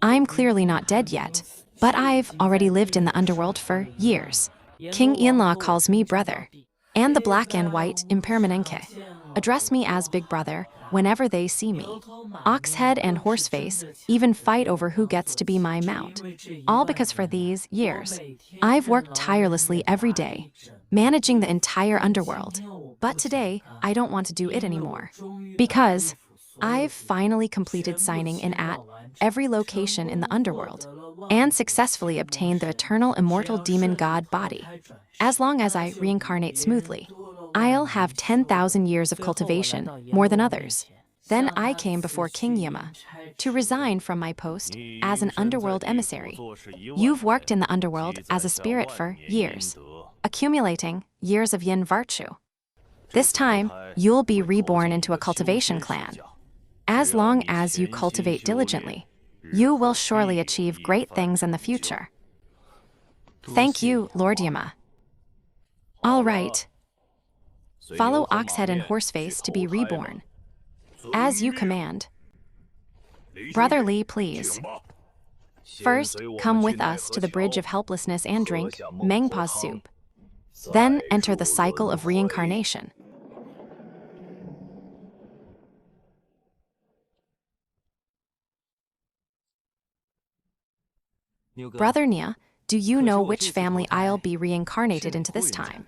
I'm clearly not dead yet, but I've already lived in the underworld for years. King Yanla calls me brother, and the black and white impermanente address me as big brother whenever they see me. Oxhead and Horseface even fight over who gets to be my mount. All because for these years, I've worked tirelessly every day, managing the entire underworld. But today, I don't want to do it anymore. Because I've finally completed signing in at every location in the underworld and successfully obtained the eternal immortal demon god body. As long as I reincarnate smoothly, I'll have 10,000 years of cultivation, more than others. Then I came before King Yima to resign from my post as an underworld emissary. You've worked in the underworld as a spirit for years, accumulating years of yin virtue. This time, you'll be reborn into a cultivation clan. As long as you cultivate diligently, you will surely achieve great things in the future. Thank you, Lord Yima. All right. Follow Oxhead and Horseface to be reborn. As you command. Brother Li, please. First, come with us to the Bridge of Helplessness and drink Mengpa's soup. Then enter the cycle of reincarnation. Brother Nia, do you know which family I'll be reincarnated into this time?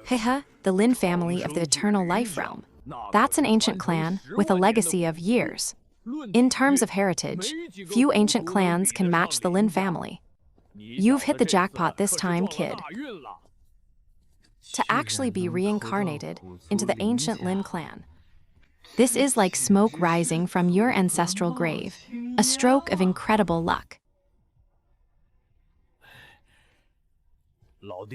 Hehe, the Lin family of the Eternal Life Realm. That's an ancient clan with a legacy of years. In terms of heritage, few ancient clans can match the Lin family. You've hit the jackpot this time, kid. To actually be reincarnated into the ancient Lin clan. This is like smoke rising from your ancestral grave, a stroke of incredible luck.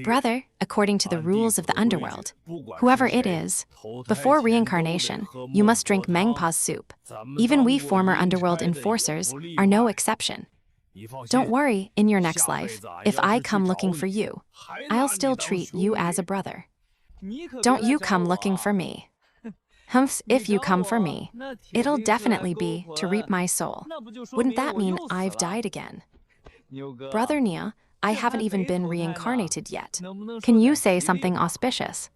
Brother, according to the rules of the underworld, whoever it is, before reincarnation, you must drink Mengpa's soup. Even we former underworld enforcers are no exception. Don't worry, in your next life, if I come looking for you, I'll still treat you as a brother. Don't you come looking for me. Humphs, if you come for me, it'll definitely be to reap my soul. Wouldn't that mean I've died again? Brother Nia, I haven't even been reincarnated yet. Can you say something auspicious?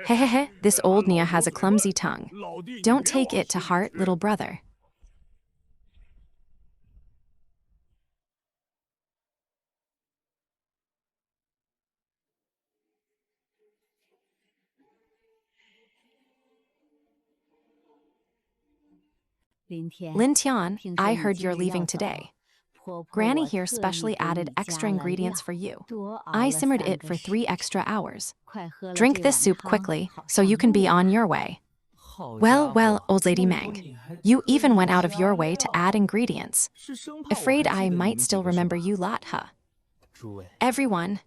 Hehehe, this old Nia has a clumsy tongue. Don't take it to heart, little brother. Lin Tian, I heard you're leaving today. Granny here specially added extra ingredients for you. I simmered it for 3 extra hours. Drink this soup quickly, so you can be on your way. Well, old lady Meng. You even went out of your way to add ingredients. Afraid I might still remember you lot, huh? Everyone,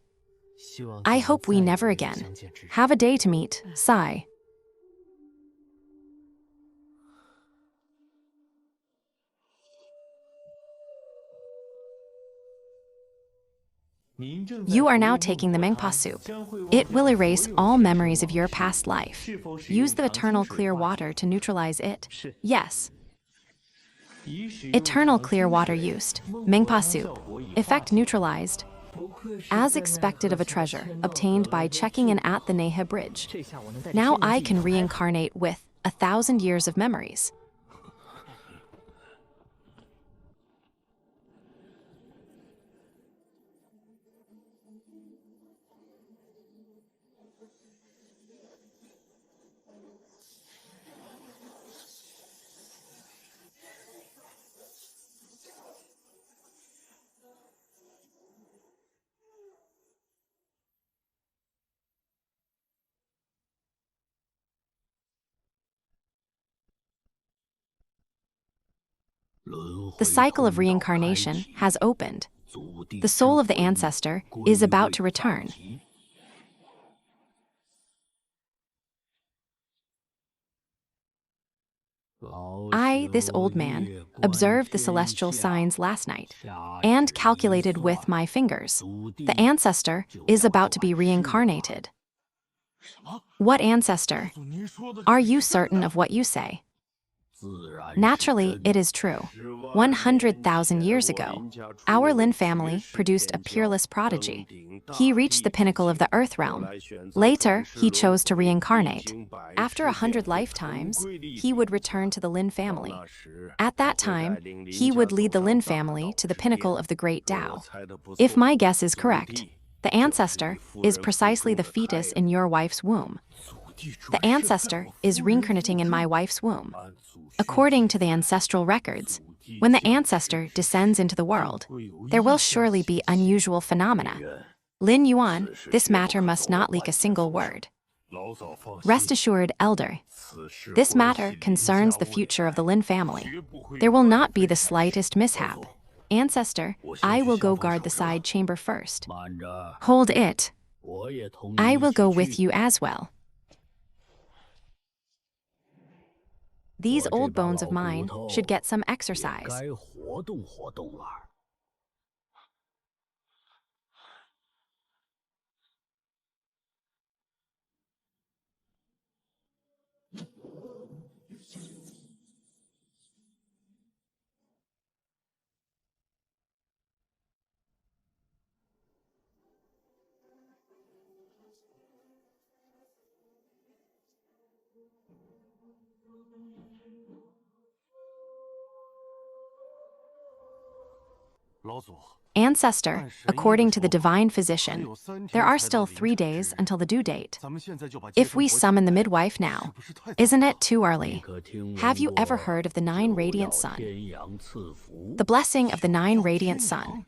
I hope we never again have a day to meet, sigh. You are now taking the Mengpa soup. It will erase all memories of your past life. Use the eternal clear water to neutralize it. Yes. Eternal clear water used. Mengpa soup. Effect neutralized. As expected of a treasure obtained by checking in at the Neha Bridge. Now I can reincarnate with 1,000 years of memories. The cycle of reincarnation has opened. The soul of the ancestor is about to return. I, this old man, observed the celestial signs last night and calculated with my fingers. The ancestor is about to be reincarnated. What ancestor? Are you certain of what you say? Naturally, it is true. 100,000 years ago, our Lin family produced a peerless prodigy. He reached the pinnacle of the Earth realm. Later, he chose to reincarnate. After 100 lifetimes, he would return to the Lin family. At that time, he would lead the Lin family to the pinnacle of the Great Dao. If my guess is correct, the ancestor is precisely the fetus in your wife's womb. The ancestor is reincarnating in my wife's womb. According to the ancestral records, when the ancestor descends into the world, there will surely be unusual phenomena. Lin Yuan, this matter must not leak a single word. Rest assured, elder. This matter concerns the future of the Lin family. There will not be the slightest mishap. Ancestor, I will go guard the side chamber first. Hold it. I will go with you as well. These old bones of mine should get some exercise. Ancestor, according to the divine physician, there are still 3 days until the due date. If we summon the midwife now, isn't it too early? Have you ever heard of the 9 radiant sun? The blessing of the 9 radiant sun.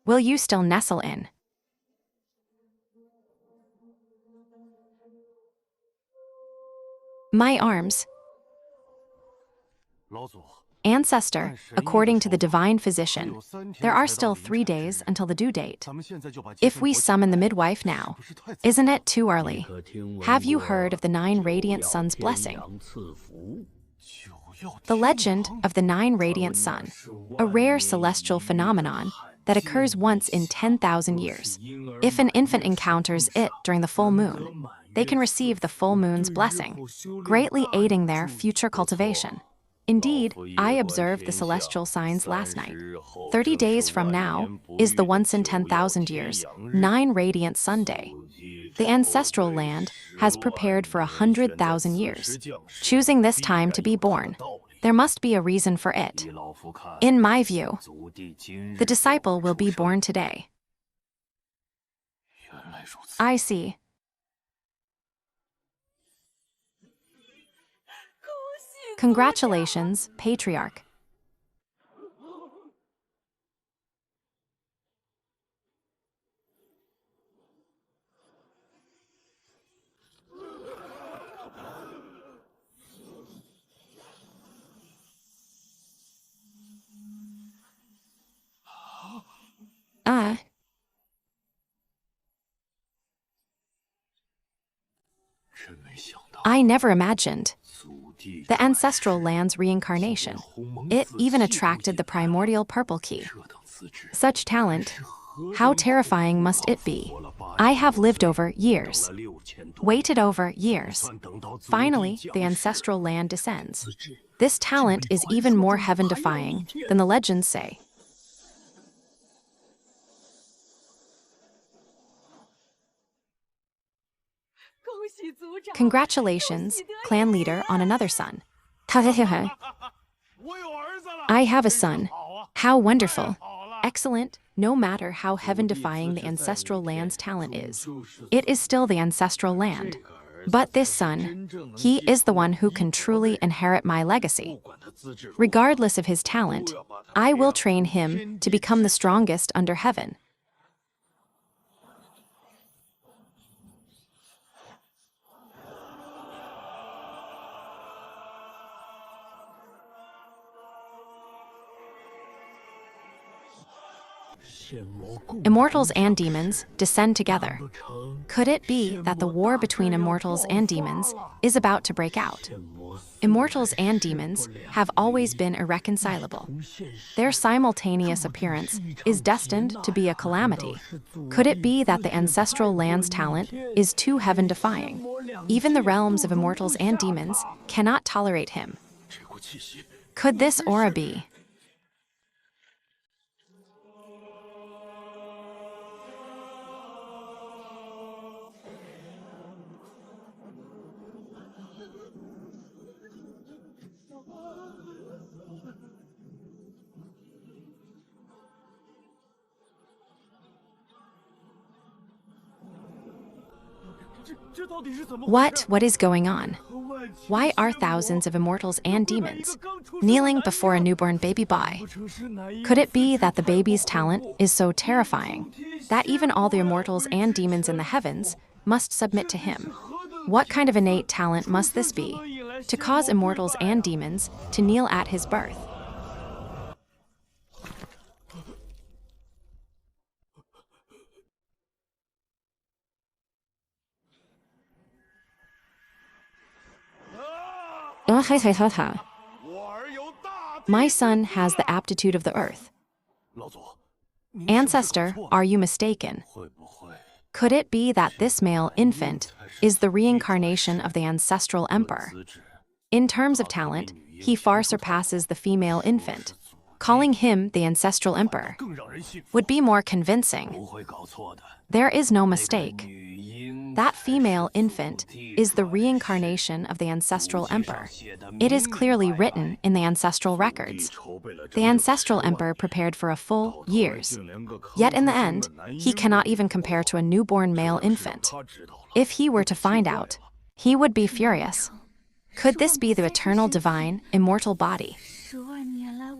Will you still nestle in? My arms. Ancestor, according to the divine physician, there are still 3 days until the due date. If we summon the midwife now, isn't it too early? Have you heard of the 9 radiant sun's blessing? The legend of the 9 radiant sun, a rare celestial phenomenon that occurs once in 10,000 years. If an infant encounters it during the full moon, they can receive the full moon's blessing, greatly aiding their future cultivation. Indeed, I observed the celestial signs last night. 30 days from now is the once in 10,000 years, 9 radiant sun day. The ancestral land has prepared for 100,000 years, choosing this time to be born. There must be a reason for it. In my view, the disciple will be born today. I see. Congratulations, Patriarch. I never imagined. The ancestral land's reincarnation. It even attracted the primordial purple key. Such talent, how terrifying must it be? I have lived over years, waited over years. Finally, the ancestral land descends. This talent is even more heaven-defying than the legends say. Congratulations, clan leader, on another son. I have a son. How wonderful. Excellent, no matter how heaven-defying the ancestral land's talent is. It is still the ancestral land. But this son, he is the one who can truly inherit my legacy. Regardless of his talent, I will train him to become the strongest under heaven. Immortals and demons descend together. Could it be that the war between immortals and demons is about to break out? Immortals and demons have always been irreconcilable. Their simultaneous appearance is destined to be a calamity. Could it be that the ancestral land's talent is too heaven-defying? Even the realms of immortals and demons cannot tolerate him. Could this aura be? What is going on? Why are thousands of immortals and demons kneeling before a newborn baby boy? Could it be that the baby's talent is so terrifying that even all the immortals and demons in the heavens must submit to him? What kind of innate talent must this be to cause immortals and demons to kneel at his birth? My son has the aptitude of the earth. Ancestor, are you mistaken? Could it be that this male infant is the reincarnation of the ancestral emperor? In terms of talent, he far surpasses the female infant. Calling him the ancestral emperor would be more convincing. There is no mistake. That female infant is the reincarnation of the ancestral emperor. It is clearly written in the ancestral records. The ancestral emperor prepared for a full years. Yet in the end, he cannot even compare to a newborn male infant. If he were to find out, he would be furious. Could this be the eternal divine, immortal body?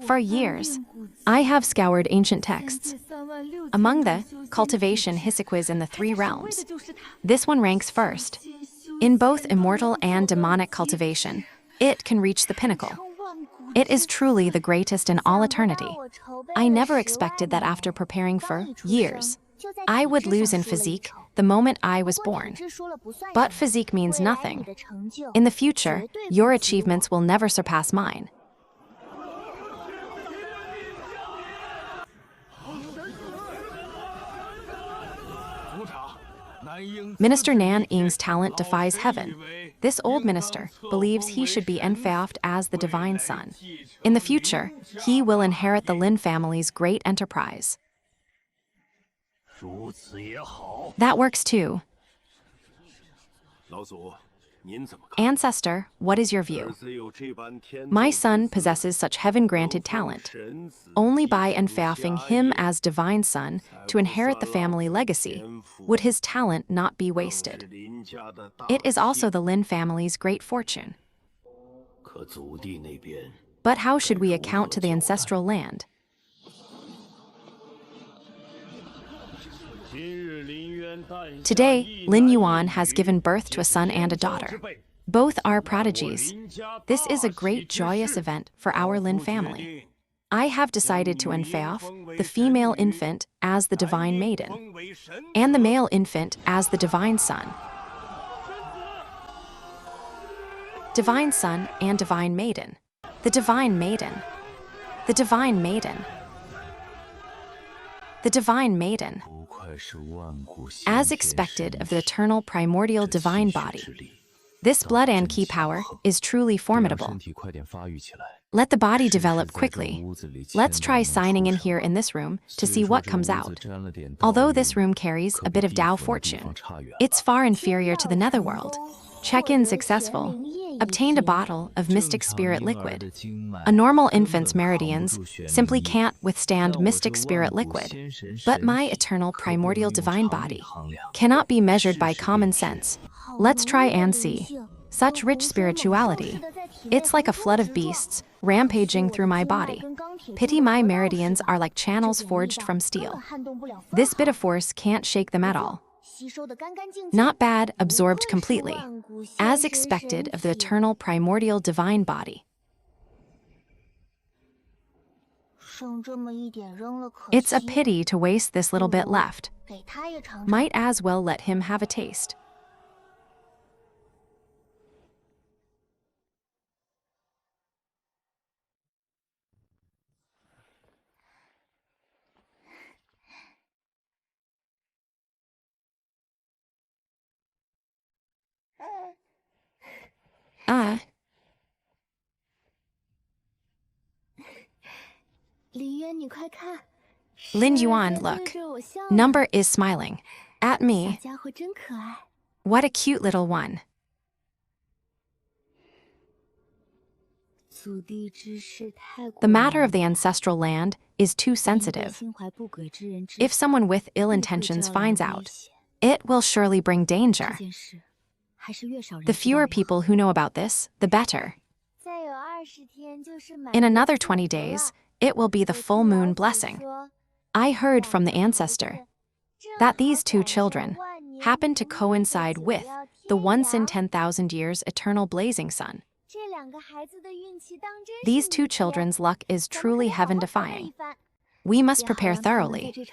For years, I have scoured ancient texts. Among the cultivation Hisikwas in the three realms, this one ranks first. In both immortal and demonic cultivation, it can reach the pinnacle. It is truly the greatest in all eternity. I never expected that after preparing for years, I would lose in physique the moment I was born. But physique means nothing. In the future, your achievements will never surpass mine. Minister Nan Ying's talent defies heaven. This old minister believes he should be enfeoffed as the divine son. In the future, he will inherit the Lin family's great enterprise. That works too. Ancestor, what is your view? My son possesses such heaven-granted talent. Only by enfeoffing him as divine son to inherit the family legacy would his talent not be wasted. It is also the Lin family's great fortune. But how should we account to the ancestral land? Today, Lin Yuan has given birth to a son and a daughter. Both are prodigies. This is a great joyous event for our Lin family. I have decided to enfeoff the female infant as the divine maiden, and the male infant as the divine son. Divine son and divine maiden. The divine maiden. The divine maiden. The divine maiden. As expected of the eternal primordial divine body, this blood and ki power is truly formidable. Let the body develop quickly. Let's try signing in here in this room to see what comes out. Although this room carries a bit of Dao fortune, it's far inferior to the netherworld. Check-in successful. Obtained a bottle of mystic spirit liquid. A normal infant's meridians simply can't withstand mystic spirit liquid. But my eternal primordial divine body cannot be measured by common sense. Let's try and see. Such rich spirituality. It's like a flood of beasts rampaging through my body. Pity my meridians are like channels forged from steel. This bit of force can't shake them at all. Not bad, absorbed completely, as expected of the eternal primordial divine body. It's a pity to waste this little bit left. Might as well let him have a taste. Lin Yuan, look. Number is smiling. At me. What a cute little one. The matter of the ancestral land is too sensitive. If someone with ill intentions finds out, it will surely bring danger. The fewer people who know about this, the better. In another 20 days, it will be the full moon blessing. I heard from the ancestor that these two children happen to coincide with the once in 10,000 years eternal blazing sun. These two children's luck is truly heaven-defying. We must prepare thoroughly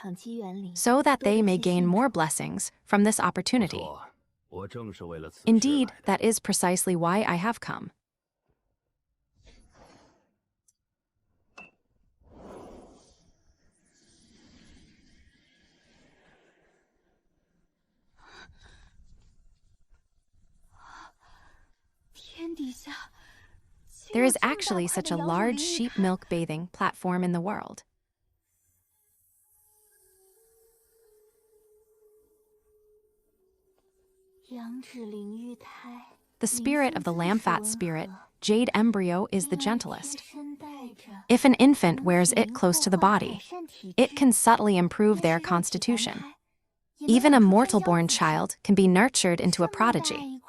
so that they may gain more blessings from this opportunity. Indeed, that is precisely why I have come. There is actually such a large sheep milk bathing platform in the world. The spirit of the lamb-fat spirit, jade embryo, is the gentlest. If an infant wears it close to the body, it can subtly improve their constitution. Even a mortal-born child can be nurtured into a prodigy.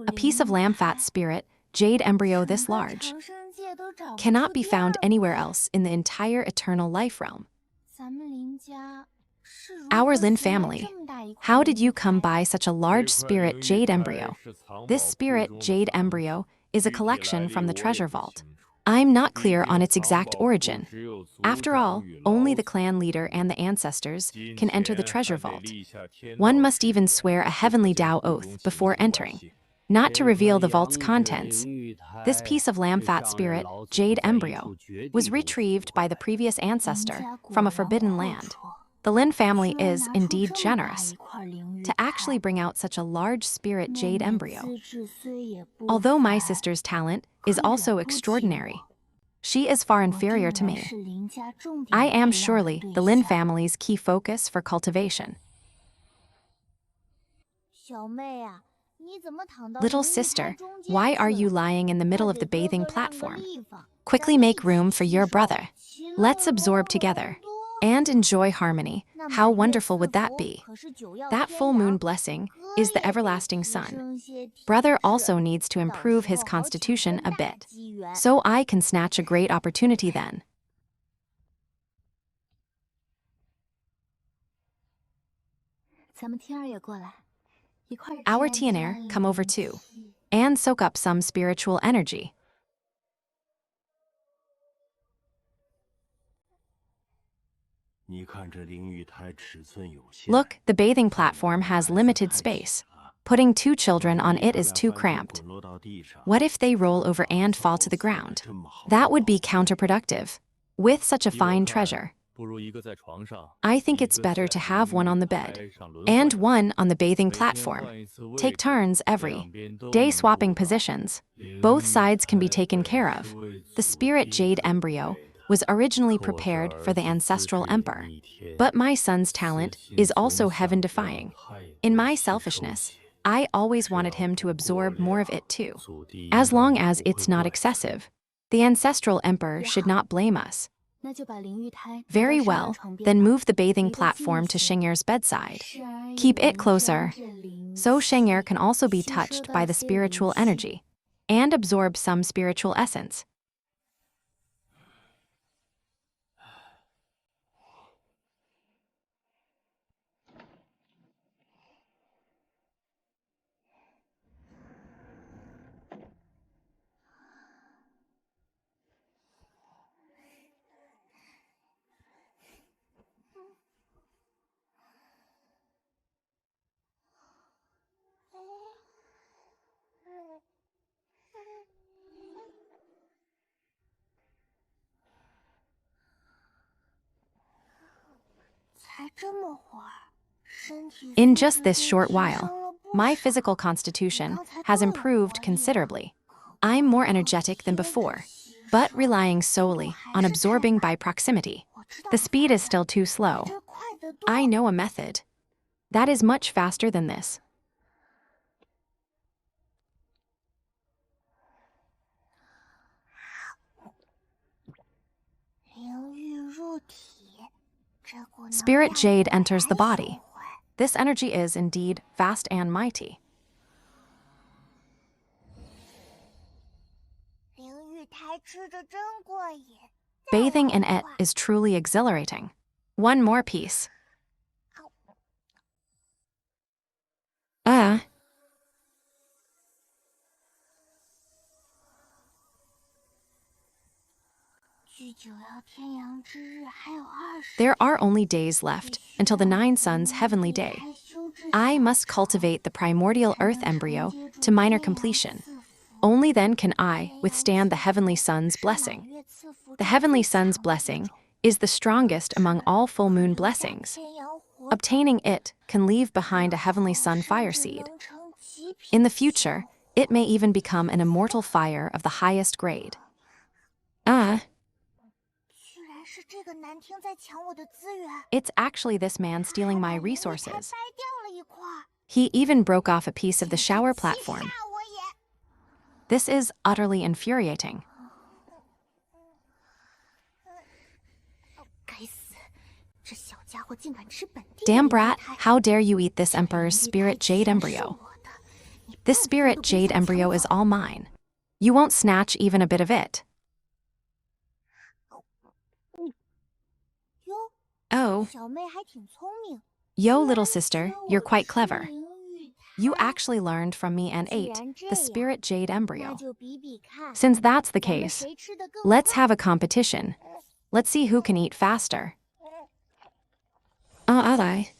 A piece of lamb-fat spirit, jade embryo this large, cannot be found anywhere else in the entire eternal life realm. Our Lin family, how did you come by such a large spirit jade embryo? This spirit jade embryo is a collection from the treasure vault. I'm not clear on its exact origin. After all, only the clan leader and the ancestors can enter the treasure vault. One must even swear a heavenly Dao oath before entering, not to reveal the vault's contents. This piece of lamb-fat spirit, jade embryo, was retrieved by the previous ancestor from a forbidden land. The Lin family is indeed generous to actually bring out such a large spirit jade embryo. Although my sister's talent is also extraordinary, she is far inferior to me. I am surely the Lin family's key focus for cultivation. Little sister, why are you lying in the middle of the bathing platform? Quickly make room for your brother. Let's absorb together and enjoy harmony. How wonderful would that be? That full moon blessing is the everlasting sun. Brother also needs to improve his constitution a bit, so I can snatch a great opportunity then. Our Tian'er come over too, and soak up some spiritual energy. Look, the bathing platform has limited space. Putting two children on it is too cramped. What if they roll over and fall to the ground? That would be counterproductive. With such a fine treasure, I think it's better to have one on the bed and one on the bathing platform. Take turns every day swapping positions. Both sides can be taken care of. The spirit jade embryo was originally prepared for the ancestral emperor, but my son's talent is also heaven-defying. In my selfishness, I always wanted him to absorb more of it too. As long as it's not excessive, the ancestral emperor should not blame us. Very well, then move the bathing platform to Xianxia's bedside. Keep it closer, so Xianxia can also be touched by the spiritual energy and absorb some spiritual essence. In just this short while, My physical constitution has improved considerably. I'm more energetic than before, but relying solely on absorbing by proximity. The speed is still too slow. I know a method that is much faster than this. Spirit jade enters the body. This energy is indeed vast and mighty. Bathing in it is truly exhilarating. One more piece. There are only days left until the 9 suns' heavenly day. I must cultivate the primordial earth embryo to minor completion. Only then can I withstand the heavenly sun's blessing. The heavenly sun's blessing is the strongest among all full moon blessings. Obtaining it can leave behind a heavenly sun fire seed. In the future, it may even become an immortal fire of the highest grade. It's actually this man stealing my resources. He even broke off a piece of the shower platform. This is utterly infuriating. Damn brat, how dare you eat this Emperor's spirit jade embryo? This spirit jade embryo is all mine. You won't snatch even a bit of it. Oh. Yo, little sister, you're quite clever. You actually learned from me and ate the spirit jade embryo. Since that's the case, let's have a competition. Let's see who can eat faster. I.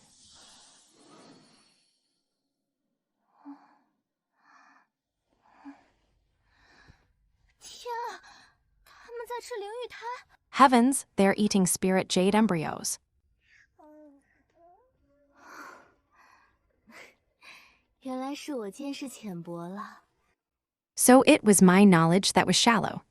Heavens, they're eating spirit jade embryos. So it was my knowledge that was shallow.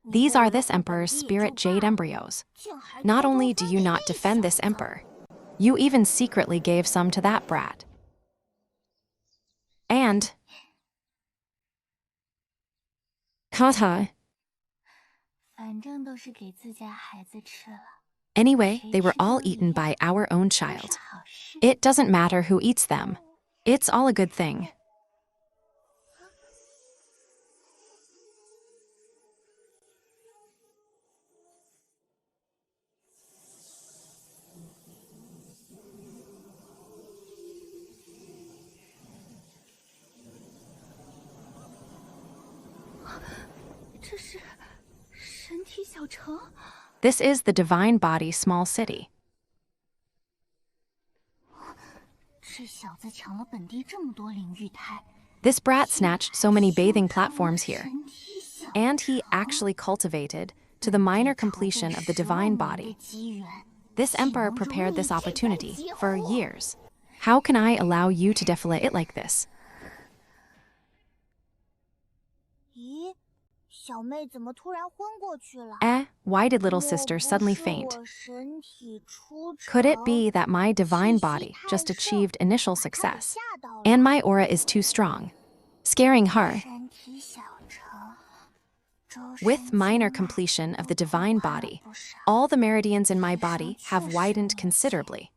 These are this Emperor's spirit jade embryos. Not only do you not defend this Emperor, you even secretly gave some to that brat. And... Anyway, they were all eaten by our own child. It doesn't matter who eats them. It's all a good thing. This is the divine body small city. This brat snatched so many bathing platforms here. And he actually cultivated to the minor completion of the divine body. This Emperor prepared this opportunity for years. How can I allow you to defilate it like this? Why did little sister suddenly faint? Could it be that my divine body just achieved initial success, and my aura is too strong, scaring her? With minor completion of the divine body, all the meridians in my body have widened considerably.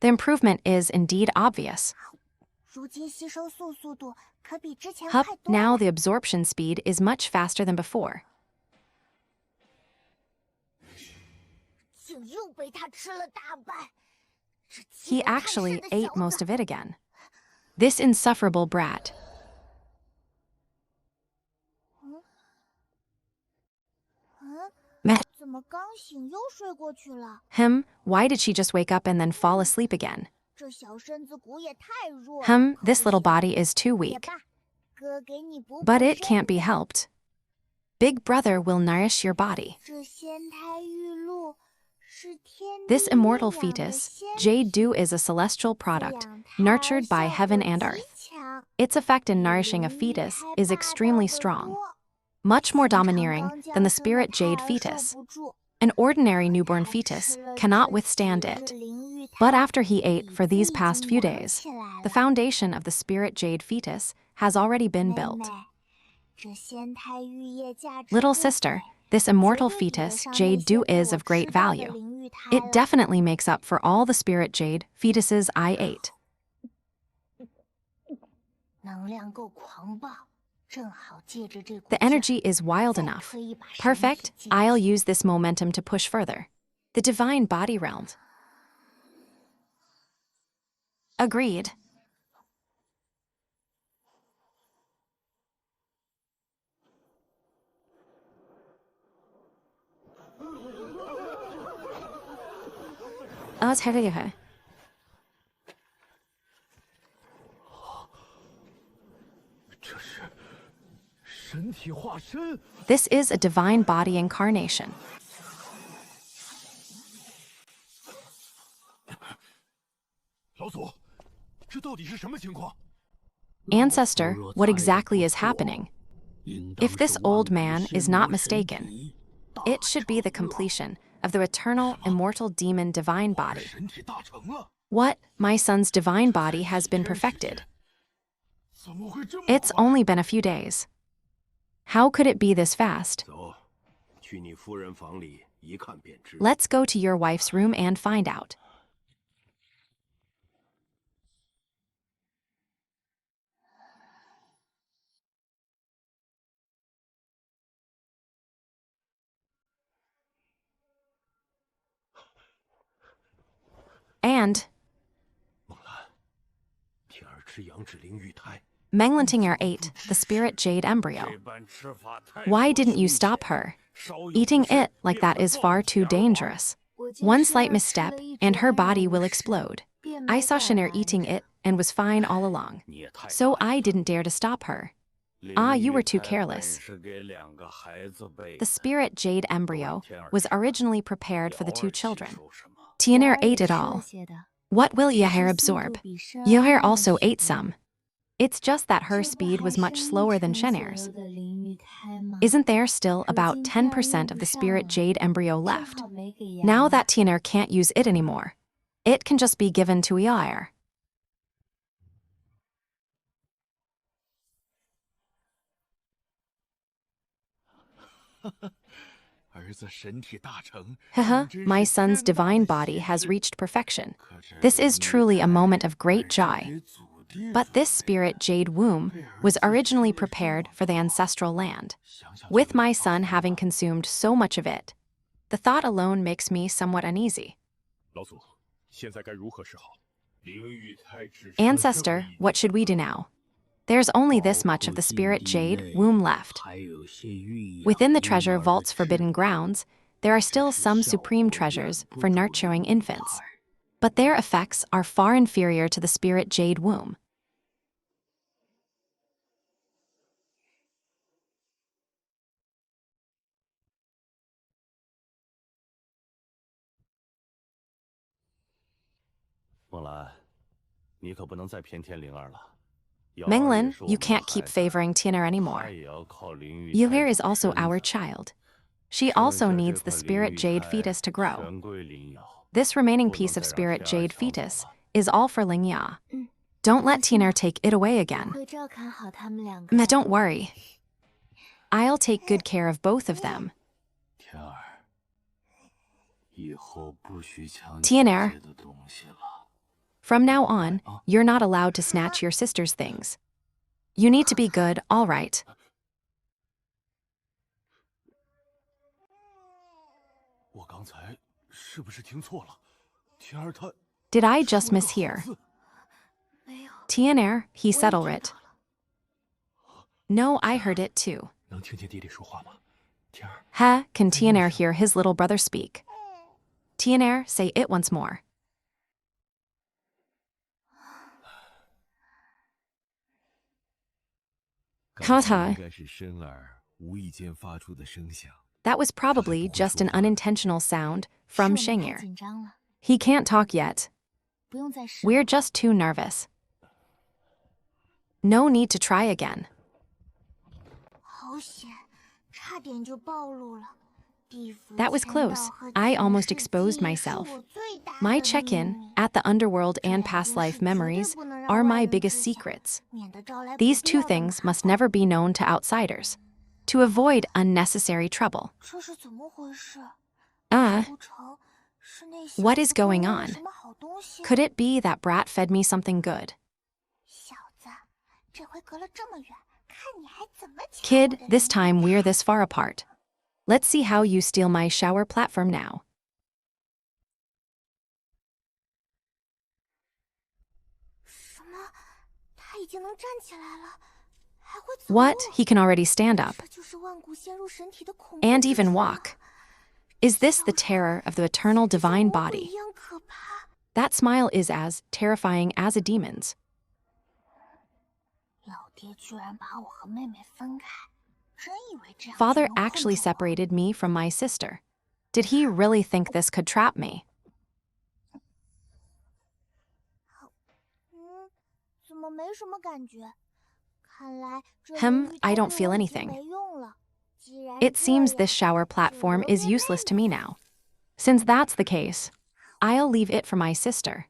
The improvement is indeed obvious. Hup, now the absorption speed is much faster than before. He actually ate most of it again. This insufferable brat. Why did she just wake up and then fall asleep again? This little body is too weak. But it can't be helped. Big brother will nourish your body. This immortal fetus, jade dew, is a celestial product, nurtured by heaven and earth. Its effect in nourishing a fetus is extremely strong, much more domineering than the spirit jade fetus. An ordinary newborn fetus cannot withstand it. But after he ate for these past few days, the foundation of the spirit jade fetus has already been built. Little sister, this immortal fetus, jade dew, is of great value. It definitely makes up for all the spirit jade fetuses I ate. The energy is wild enough. Perfect, I'll use this momentum to push further. The divine body realm. Agreed. This is a divine body incarnation. Ancestor, what exactly is happening? If this old man is not mistaken, it should be the completion of the eternal, immortal demon divine body. What? My son's divine body has been perfected. It's only been a few days. How could it be this fast? Let's go to your wife's room and find out. And Menglantinger ate the spirit jade embryo. Why didn't you stop her? Eating it like that is far too dangerous. One slight misstep, and her body will explode. I saw Xianxia eating it and was fine all along. So I didn't dare to stop her. Ah, you were too careless. The spirit jade embryo was originally prepared for the two children. Xianxia ate it all. What will Yahair absorb? Yahair also ate some. It's just that her speed was much slower than Xianxia's. Isn't there still about 10% of the spirit jade embryo left? Now that Xianxia can't use it anymore, it can just be given to Yahair. Haha, my son's divine body has reached perfection. This is truly a moment of great joy. But this spirit jade womb was originally prepared for the ancestral land, with my son having consumed so much of it. The thought alone makes me somewhat uneasy. Ancestor, what should we do now? There's only this much of the spirit jade womb left. Within the treasure vault's forbidden grounds, there are still some supreme treasures for nurturing infants, but their effects are far inferior to the spirit jade womb. Menglan, you can't keep favoring Xianxia anymore. Yuhair is also our child. She also needs the spirit jade fetus to grow. This remaining piece of spirit jade fetus is all for Lingya. Don't let Xianxia take it away again. Don't worry. I'll take good care of both of them. Xianxia, from now on, you're not allowed to snatch your sister's things. You need to be good, all right? Did I just mishear? Xianxia, he settled it. No, I heard it too. Ha, can Xianxia hear his little brother speak? Xianxia, say it once more. Kata. That was probably just an unintentional sound from 是我们太 Xianxia. 紧张了， He can't talk yet. 不用再试了。 We're just too nervous. No need to try again. 好险，差点就暴露了。地府 That was 签 close. 到和 I 前 almost 世 exposed 记忆 myself. 是我最大的 My 秘 check-in 密 at the underworld 这 and 两 past 件 life 事绝对 memories 不能让 are 外 my 人 biggest 知晓， secrets. 免得招来不 These 必 two 要的 things 麻 must 烦。 never be known to outsiders. To avoid unnecessary trouble. 这是怎么回事？ Uh, 不成是那小 what is 子给我 going 喂了 on? 什么好东西？ Could it be that Brat fed me something good? 小子，这回隔了这么远，看你还怎么抢我 Kid, 的 this 灵 time 魂 we're 塔 this far apart. Let's see how you steal my shower platform now. 什么？他已经能站起来了，还会走 What? 路？ He can already stand up. 这就是万古陷入神体的恐 And 怖之 even 处吗 walk. Is this the terror of the eternal 就像 divine 魔鬼 body? 一样可怕。 That smile is as terrifying as a demon's. 老爹居然把我和妹妹分开，真以为这样就 Father 能困 actually 住我？ separated me from my sister. Did he really think this could trap me? 怎么没什么感觉？看来这 I don't feel 对我已经 anything. 没用了。既然 It 这 seems 样 this shower platform is useless to me now. Since that's the case, I'll leave it for my sister.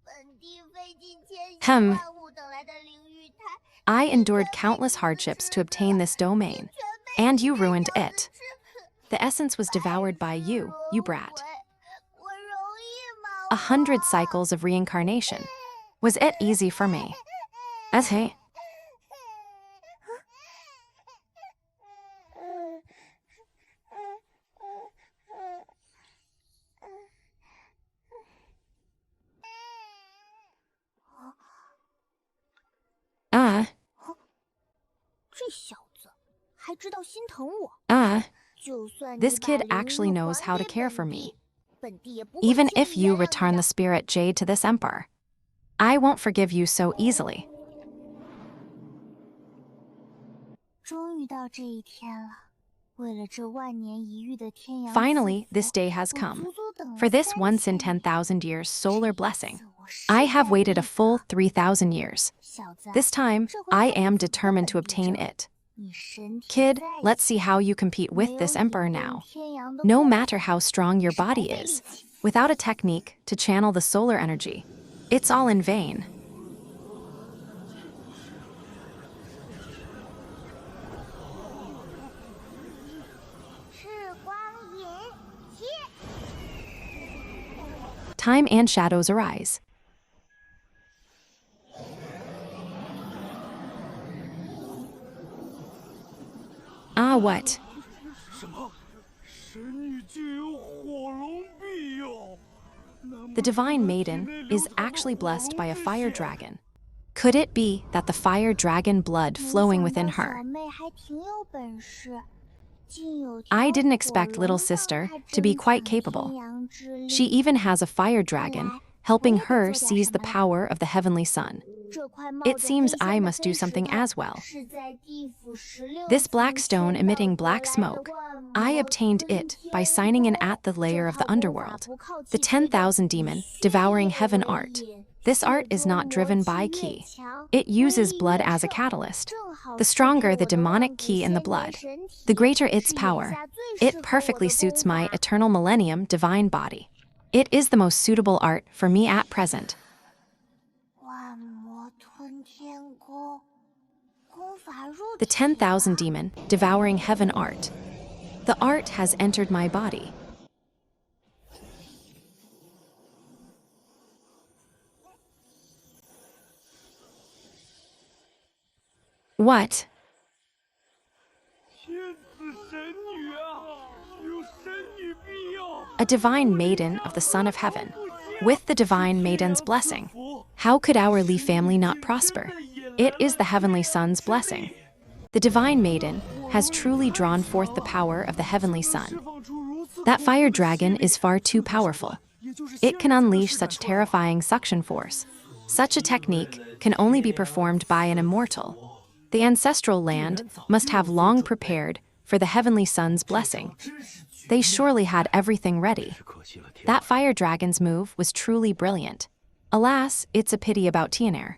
本地费尽千 Hem. 辛万苦等来的灵玉台， I endured countless hardships to obtain this domain, and you ruined it. The essence was devoured by you, you brat. 我容易吗？ 100 cycles of reincarnation. Was it easy for me? As he. Ah, 这小子还知道心疼我。 ah. 就算 This 你把 kid 灵 actually 玉 knows 还 how to 给 care 本 for 地 me. 本地也不会 Even 轻 if 易 you 原谅 return 你 the 的。 spirit jade to this emperor, I won't forgive you so easily. 终于到这一天了，为了这万年一遇的天阳 Finally, 赐 this 福 day has 我 come. 足足等了 For this 3000 once in 年 10,000 years solar 这一 blessing, 次我势 I have 在 waited a 必 full 得。 3,000 years. 小子， This time, 这回 I 看你 am 怎么 determined to 本地 obtain 争 it. 你身体 Kid, 再 let's see 强 how you compete 没 with 有 this 引 emperor 动 now. 天阳的 No 功 matter 法 how strong your 是白 body 费力 is, 气。 without a technique to channel the solar energy, it's all in vain. 赤光引起， Time and shadows arise. Ah, what? 什么？神女竟有火龙臂哟！ The divine maiden is actually blessed by a fire dragon. Could it be that the fire dragon blood 没 flowing 想 within 到 her? 小妹还挺有本事，竟有 I 条 didn't 火 expect 龙 little 帮 sister 她 to be 争 quite 抢 capable. 天阳之 She 力。 even has a fire dragon, helping her seize the power of the heavenly sun. 这块冒 It 着 seems 黑 I 线的 must do 黑石 something 头 as well. 是在地府16 This black 层 stone 签到 emitting 过 black 来的 smoke, 万 I 魔 obtained 吞 it by 天 signing in 功 at the 这 layer of 套 the 功法 underworld. 不靠 The 气吹的， 10,000 以 demon 血 devouring 液 heaven 为 art. 引， This 血 art is 中 not 魔 driven 气 by 越 ki. 强， It 威 uses 力 blood 越 as a 盛。 catalyst. 正好 The 适配 stronger 我 the 的 demonic 万古 key in the 千年 blood, 神体 the greater its 是眼 power. 下最 It 适合我 perfectly 的 suits 功 my 法。 eternal millennium divine body. It is the most suitable art for me at present. 万魔吞天功，功法入 The 体了。 10,000 demon devouring heaven art. The art has entered my body. What? 天子神女啊，有神女庇佑！ A divine maiden of the Son of Heaven. With the divine maiden's blessing, how could our Li family not prosper? It is the heavenly Son's blessing. The divine maiden has truly drawn forth the power of the heavenly Son. That fire dragon is far too powerful. It can unleash such terrifying suction force. Such a technique can only be performed by an immortal. The ancestral land must have long prepared for the heavenly sun's blessing. They surely had everything ready. That fire dragon's move was truly brilliant. Alas, it's a pity about Tian'er.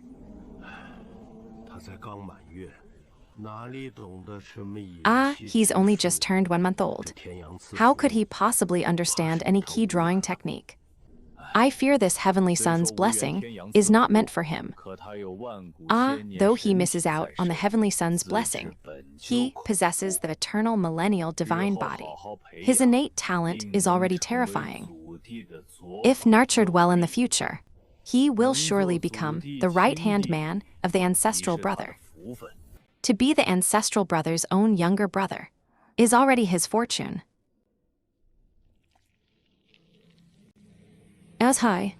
He's only just turned 1 month old. How could he possibly understand any key drawing technique? I fear this heavenly sun's blessing is not meant for him. Though he misses out on the heavenly sun's blessing, he possesses the eternal millennial divine body. His innate talent is already terrifying. If nurtured well in the future, he will surely become the right-hand man of the ancestral brother. To be the ancestral brother's own younger brother is already his fortune. As high.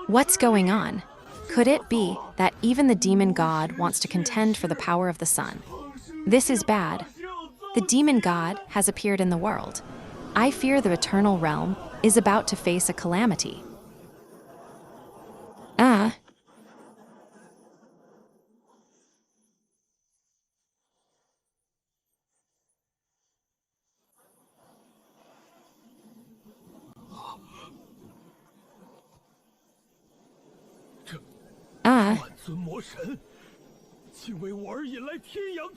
What's going on? Could it be that even the demon god wants to contend for the power of the sun? This is bad. The demon god has appeared in the world. I fear the eternal realm is about to face a calamity.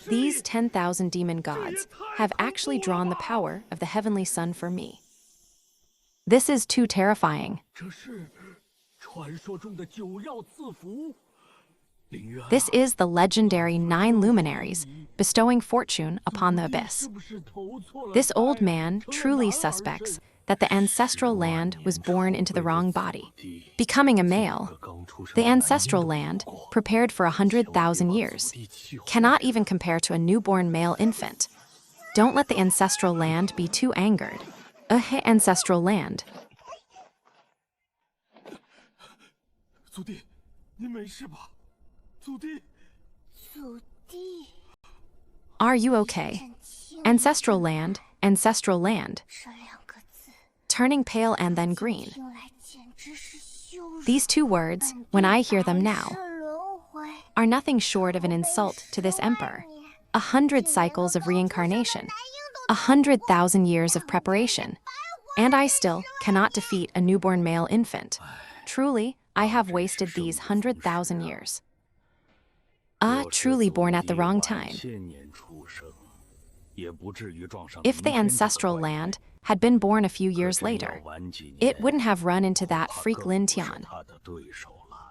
These 10,000 demon gods have actually drawn the power of the heavenly sun for me. This is too terrifying. This is the legendary 9 luminaries bestowing fortune upon the abyss. This old man truly suspects that the ancestral land was born into the wrong body, becoming a male. The ancestral land, prepared for 100,000 years, cannot even compare to a newborn male infant. Don't let the ancestral land be too angered. Ancestral land. Are you okay? Ancestral land, ancestral land. Turning pale and then green. These 2 words, when I hear them now, are nothing short of an insult to this emperor. 100 cycles of reincarnation, 100,000 years of preparation, and I still cannot defeat a newborn male infant. Truly, I have wasted these 100,000 years. Truly born at the wrong time. If the ancestral land had been born a few years later, it wouldn't have run into that freak Lin Tian.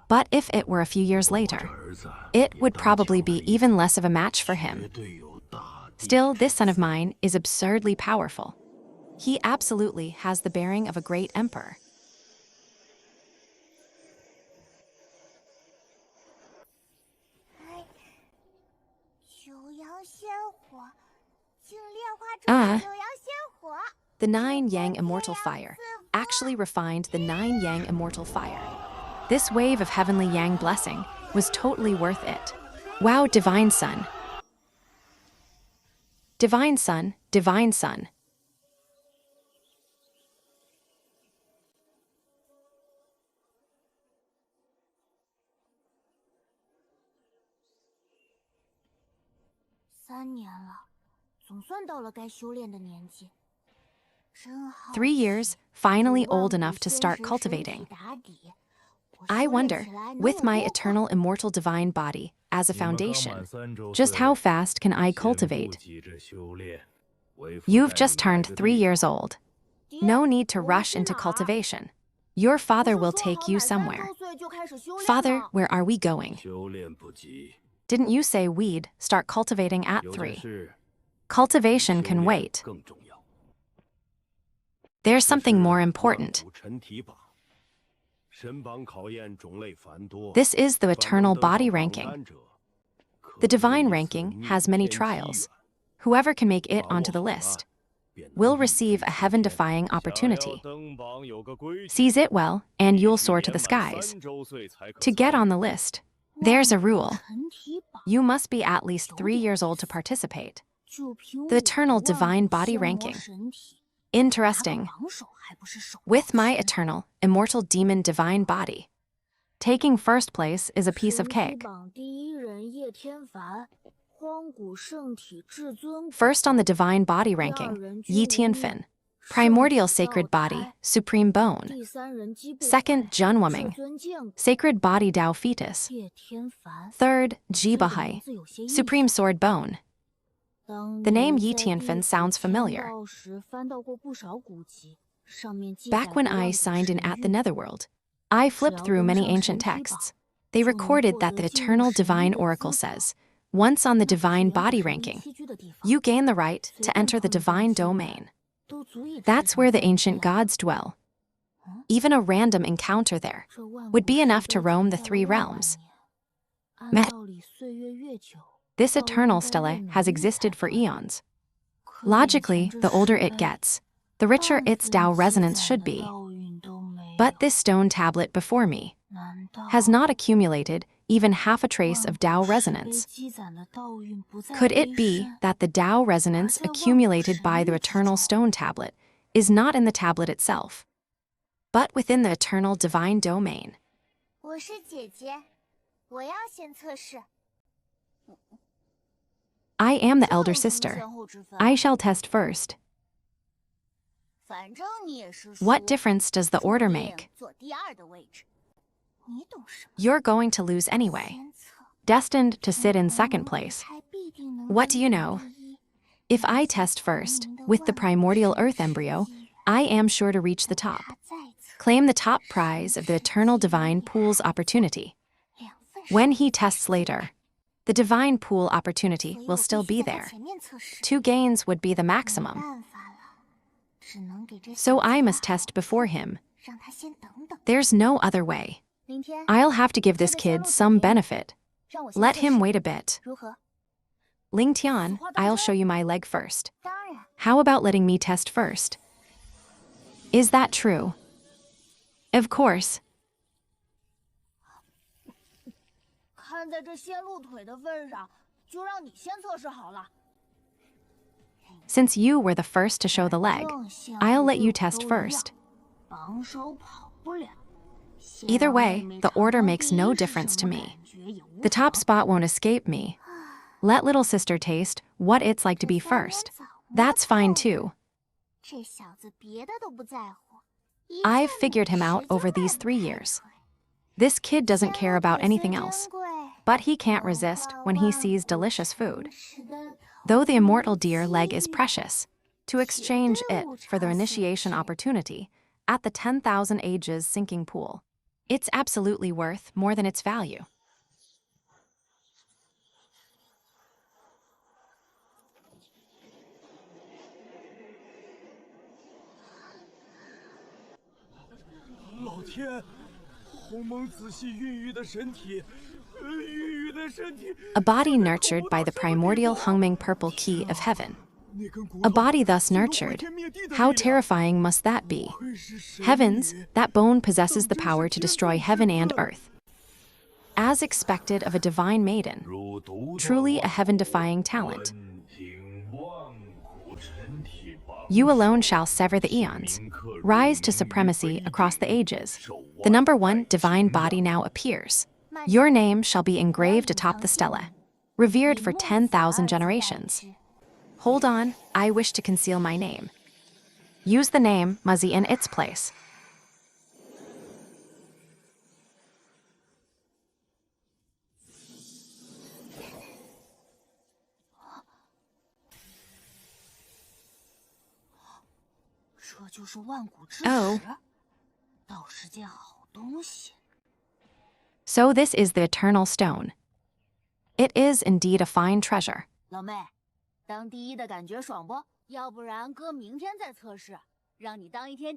But if it were a few years later, it would probably be even less of a match for him. Still, this son of mine is absurdly powerful. He absolutely has the bearing of a great emperor. The 9 Yang immortal fire actually refined the 9 Yang immortal fire. This wave of heavenly Yang blessing was totally worth it. Wow, divine sun. Divine sun, divine sun. Three years, finally old enough to start cultivating. I wonder, with my eternal immortal divine body as a foundation, just how fast can I cultivate? You've just turned 3 years old. No need to rush into cultivation. Your father will take you somewhere. Father, where are we going? Didn't you say we'd start cultivating at 3? Cultivation can wait. There's something more important. This is the eternal body ranking. The divine ranking has many trials. Whoever can make it onto the list will receive a heaven-defying opportunity. Seize it well, and you'll soar to the skies. To get on the list, there's a rule. You must be at least 3 years old to participate. The eternal divine body ranking. Interesting. With my eternal, immortal demon divine body, taking first place is a piece of cake. First on the divine body ranking, Yi Tianfen, primordial sacred body, supreme bone. Second, Junwuming, sacred body Dao fetus. Third, Ji Bahai, supreme sword bone. The name Yi Tianfen sounds familiar. Back when I signed in at the Netherworld, I flipped through many ancient texts. They recorded that the eternal divine oracle says, once on the divine body ranking, you gain the right to enter the divine domain. That's where the ancient gods dwell. Even a random encounter there would be enough to roam the 3 realms. This eternal stele has existed for eons. Logically, the older it gets, the richer its Dao resonance should be. But this stone tablet before me has not accumulated even half a trace of Dao resonance. Could it be that the Dao resonance accumulated by the eternal stone tablet is not in the tablet itself, but within the eternal divine domain? I am the elder sister. I shall test first. What difference does the order make? You're going to lose anyway. Destined to sit in second place. What do you know? If I test first, with the primordial earth embryo, I am sure to reach the top. Claim the top prize of the eternal divine pool's opportunity. When he tests later, the divine pool opportunity will still be there. 2 gains would be the maximum. So I must test before him. There's no other way. I'll have to give this kid some benefit. Let him wait a bit. Ling Tian, I'll show you my leg first. How about letting me test first? Is that true? Of course. Since you were the first to show the leg, I'll let you test first. Either way, the order makes no difference to me. The top spot won't escape me. Let little sister taste what it's like to be first. That's fine too. I've figured him out over these 3 years. This kid doesn't care about anything else, but he can't resist when he sees delicious food. Though the immortal deer leg is precious, to exchange it for the initiation opportunity at the 10,000 ages sinking pool, it's absolutely worth more than its value. A body nurtured by the primordial Hongming purple key of heaven. A body thus nurtured, how terrifying must that be? Heavens, that bone possesses the power to destroy heaven and earth. As expected of a divine maiden, truly a heaven-defying talent. You alone shall sever the eons, rise to supremacy across the ages. The number 1 divine body now appears. Your name shall be engraved atop the stela, revered for 10,000 generations. Hold on, I wish to conceal my name. Use the name Muzzy in its place. Oh. So this is the eternal stone. It is indeed a fine treasure.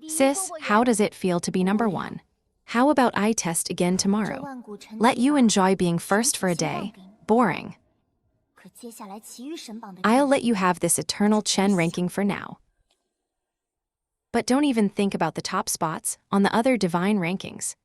Sis, how does it feel to be number 1? How about I test again tomorrow? Let you enjoy being first for a day. Boring. I'll let you have this eternal Chen ranking for now. but don't even think about the top spots on the other divine rankings.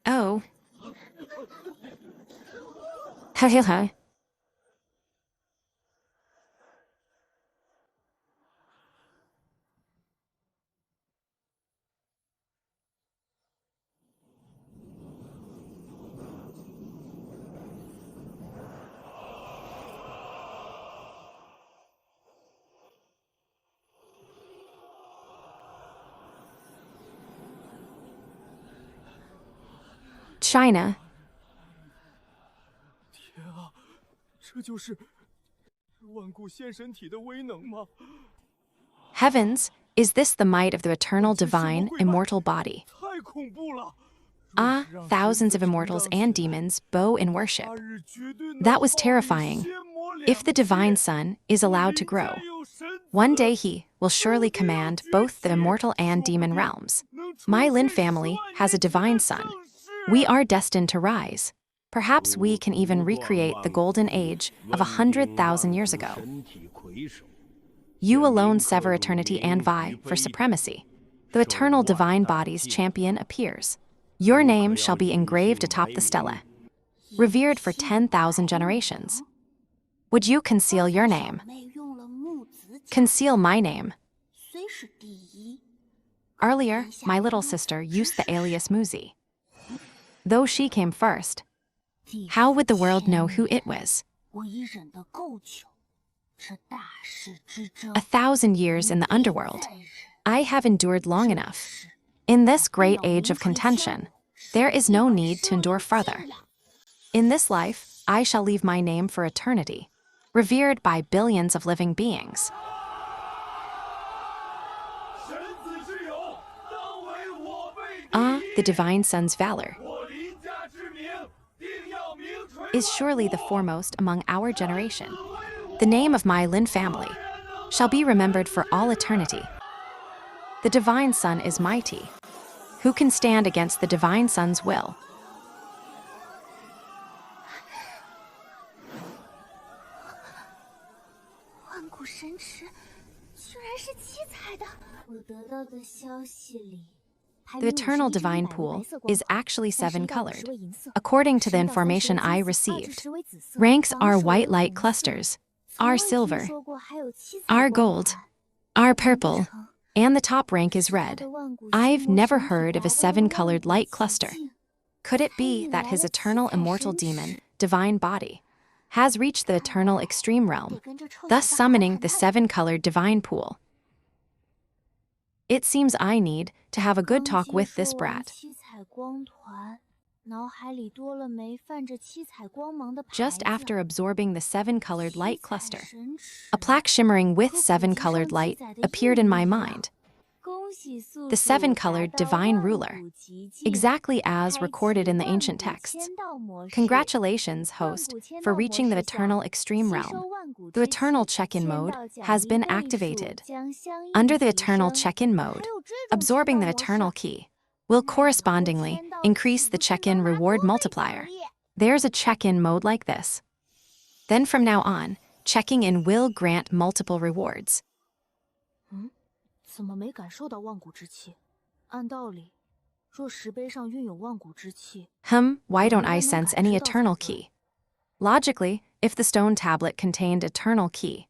Oh. Ha. China. 天啊，这就是万古仙神体的威能吗？ Heavens, is this the might of the eternal divine immortal body? 太恐怖了！ Ah, thousands of immortals and demons bow in worship. That was terrifying. If the divine son is allowed to grow, one day he will surely command both the immortal and demon realms. My Lin family has a divine son. We are destined to rise. Perhaps we can even recreate the golden age of 100,000 years ago. You alone sever eternity and vie for supremacy. The eternal divine body's champion appears. Your name shall be engraved atop the stela, revered for 10,000 generations. Would you conceal your name? Conceal my name. Earlier, my little sister used the alias Muzi. Though she came first, how would the world know who it was? 1,000 years in the underworld. I have endured long enough. In this great age of contention, there is no need to endure further. In this life, I shall leave my name for eternity, revered by billions of living beings. Ah, the divine son's valor is surely the foremost among our generation. The name of my Lin family shall be remembered for all eternity. The divine son is mighty. Who can stand against the divine son's will? The eternal divine pool is actually 7-colored. According to the information I received, ranks are white light clusters, are silver, are gold, are purple, and the top rank is red. I've never heard of a 7-colored light cluster. Could it be that his eternal immortal demon, divine body, has reached the eternal extreme realm, thus summoning the 7-colored divine pool? It seems I need to have a good talk with this brat. Just after absorbing the 7-colored light cluster, a plaque shimmering with 7-colored light appeared in my mind. The 7-colored divine ruler, exactly as recorded in the ancient texts. Congratulations, host, for reaching the eternal extreme realm. The eternal check-in mode has been activated. Under the eternal check-in mode, absorbing the eternal key will correspondingly increase the check-in reward multiplier. There's a check-in mode like this. Then from now on, checking in will grant multiple rewards. Why don't I sense any eternal key? Logically, if the stone tablet contained eternal key,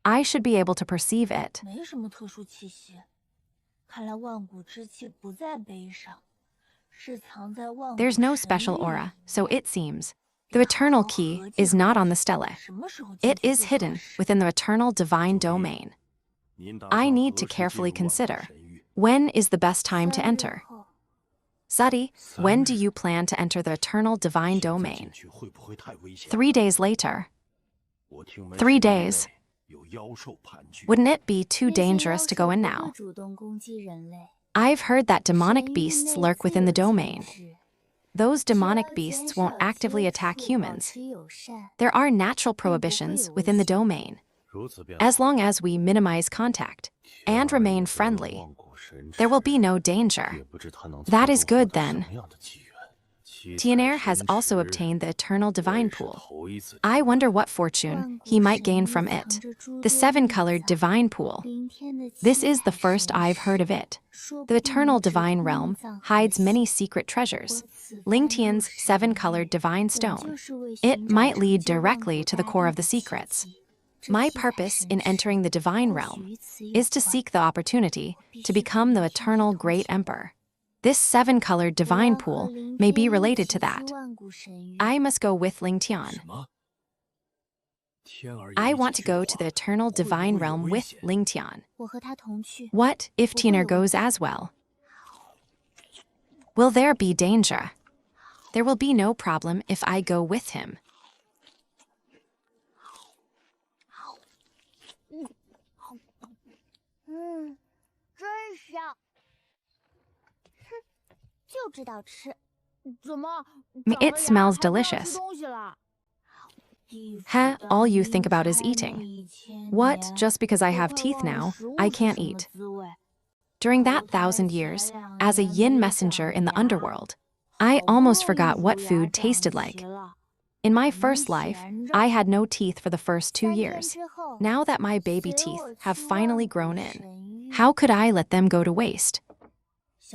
I should be able to perceive it. There's no special aura, so it seems. The eternal key is not on the stele. It is hidden within the eternal divine domain. I need to carefully consider, when is the best time to enter? Sati, when do you plan to enter the eternal divine domain? 3 days later. 3 days. Wouldn't it be too dangerous to go in now? I've heard that demonic beasts lurk within the domain. Those demonic beasts won't actively attack humans. There are natural prohibitions within the domain. As long as we minimize contact and remain friendly, there will be no danger. That is good then. Tian'er has also obtained the eternal divine pool. I wonder what fortune he might gain from it. The 7-colored divine pool. This is the first I've heard of it. The eternal divine realm hides many secret treasures. Lingtian's 7-colored divine stone. It might lead directly to the core of the secrets. My purpose in entering the divine realm is to seek the opportunity to become the eternal great emperor. This 7-colored divine pool may be related to that. I must go with Lingtian. I want to go to the eternal divine realm with Lingtian. What if Tian'er goes as well? Will there be danger? There will be no problem if I go with him. It smells delicious. Ha, all you think about is eating. What, just because I have teeth now, I can't eat? During that 1,000 years, as a yin messenger in the underworld, I almost forgot what food tasted like. In my first life, I had no teeth for the first 2 years. Now that my baby teeth have finally grown in, how could I let them go to waste?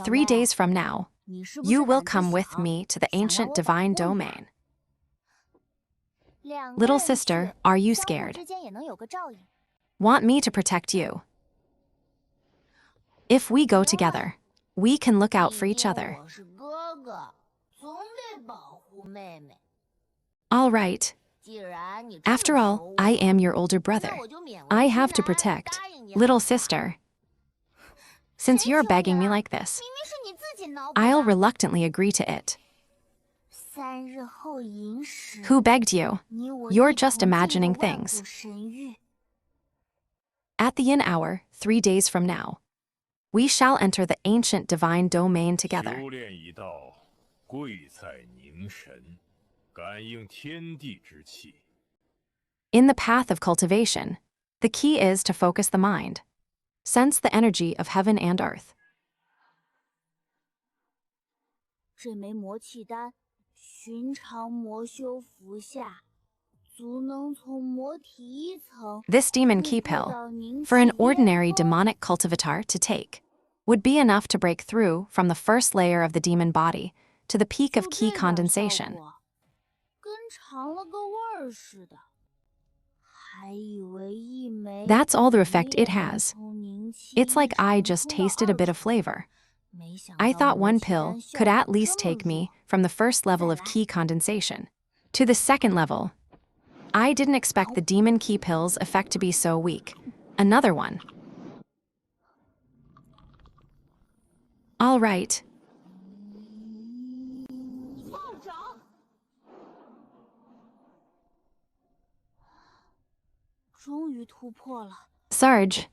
3 days from now, you will come with me to the ancient divine domain. Little sister, are you scared? Want me to protect you? If we go together, we can look out for each other. All right. After all, I am your older brother. I have to protect. Little sister. Since you're begging me like this, I'll reluctantly agree to it. Who begged you? You're just imagining things. At the yin hour, 3 days from now, we shall enter the ancient divine domain together. In the path of cultivation, the key is to focus the mind. Sense the energy of heaven and earth. This demon key pill, for an ordinary demonic cultivator to take, would be enough to break through from the first layer of the demon body to the peak of key condensation. That's all the effect it has. It's like I just tasted a bit of flavor. I thought one pill could at least take me from the first level of key condensation to the second level. I didn't expect the demon key pill's effect to be so weak. Another one. All right. Sarge.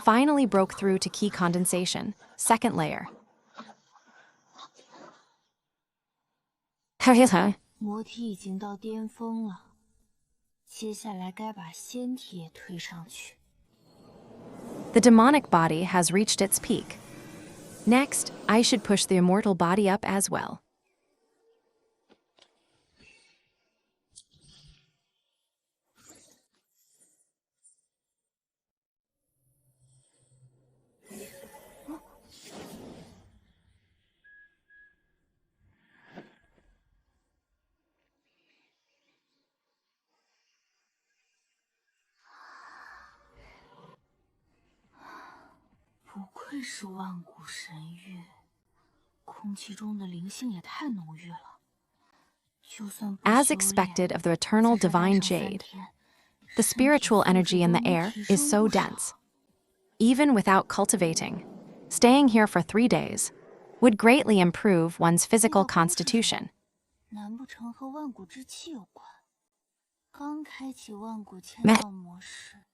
Finally broke through to key condensation, second layer. The demonic body has reached its peak. Next, I should push the immortal body up as well. As expected of the eternal divine jade, the spiritual energy in the air is so dense. Even without cultivating, staying here for 3 days would greatly improve one's physical constitution.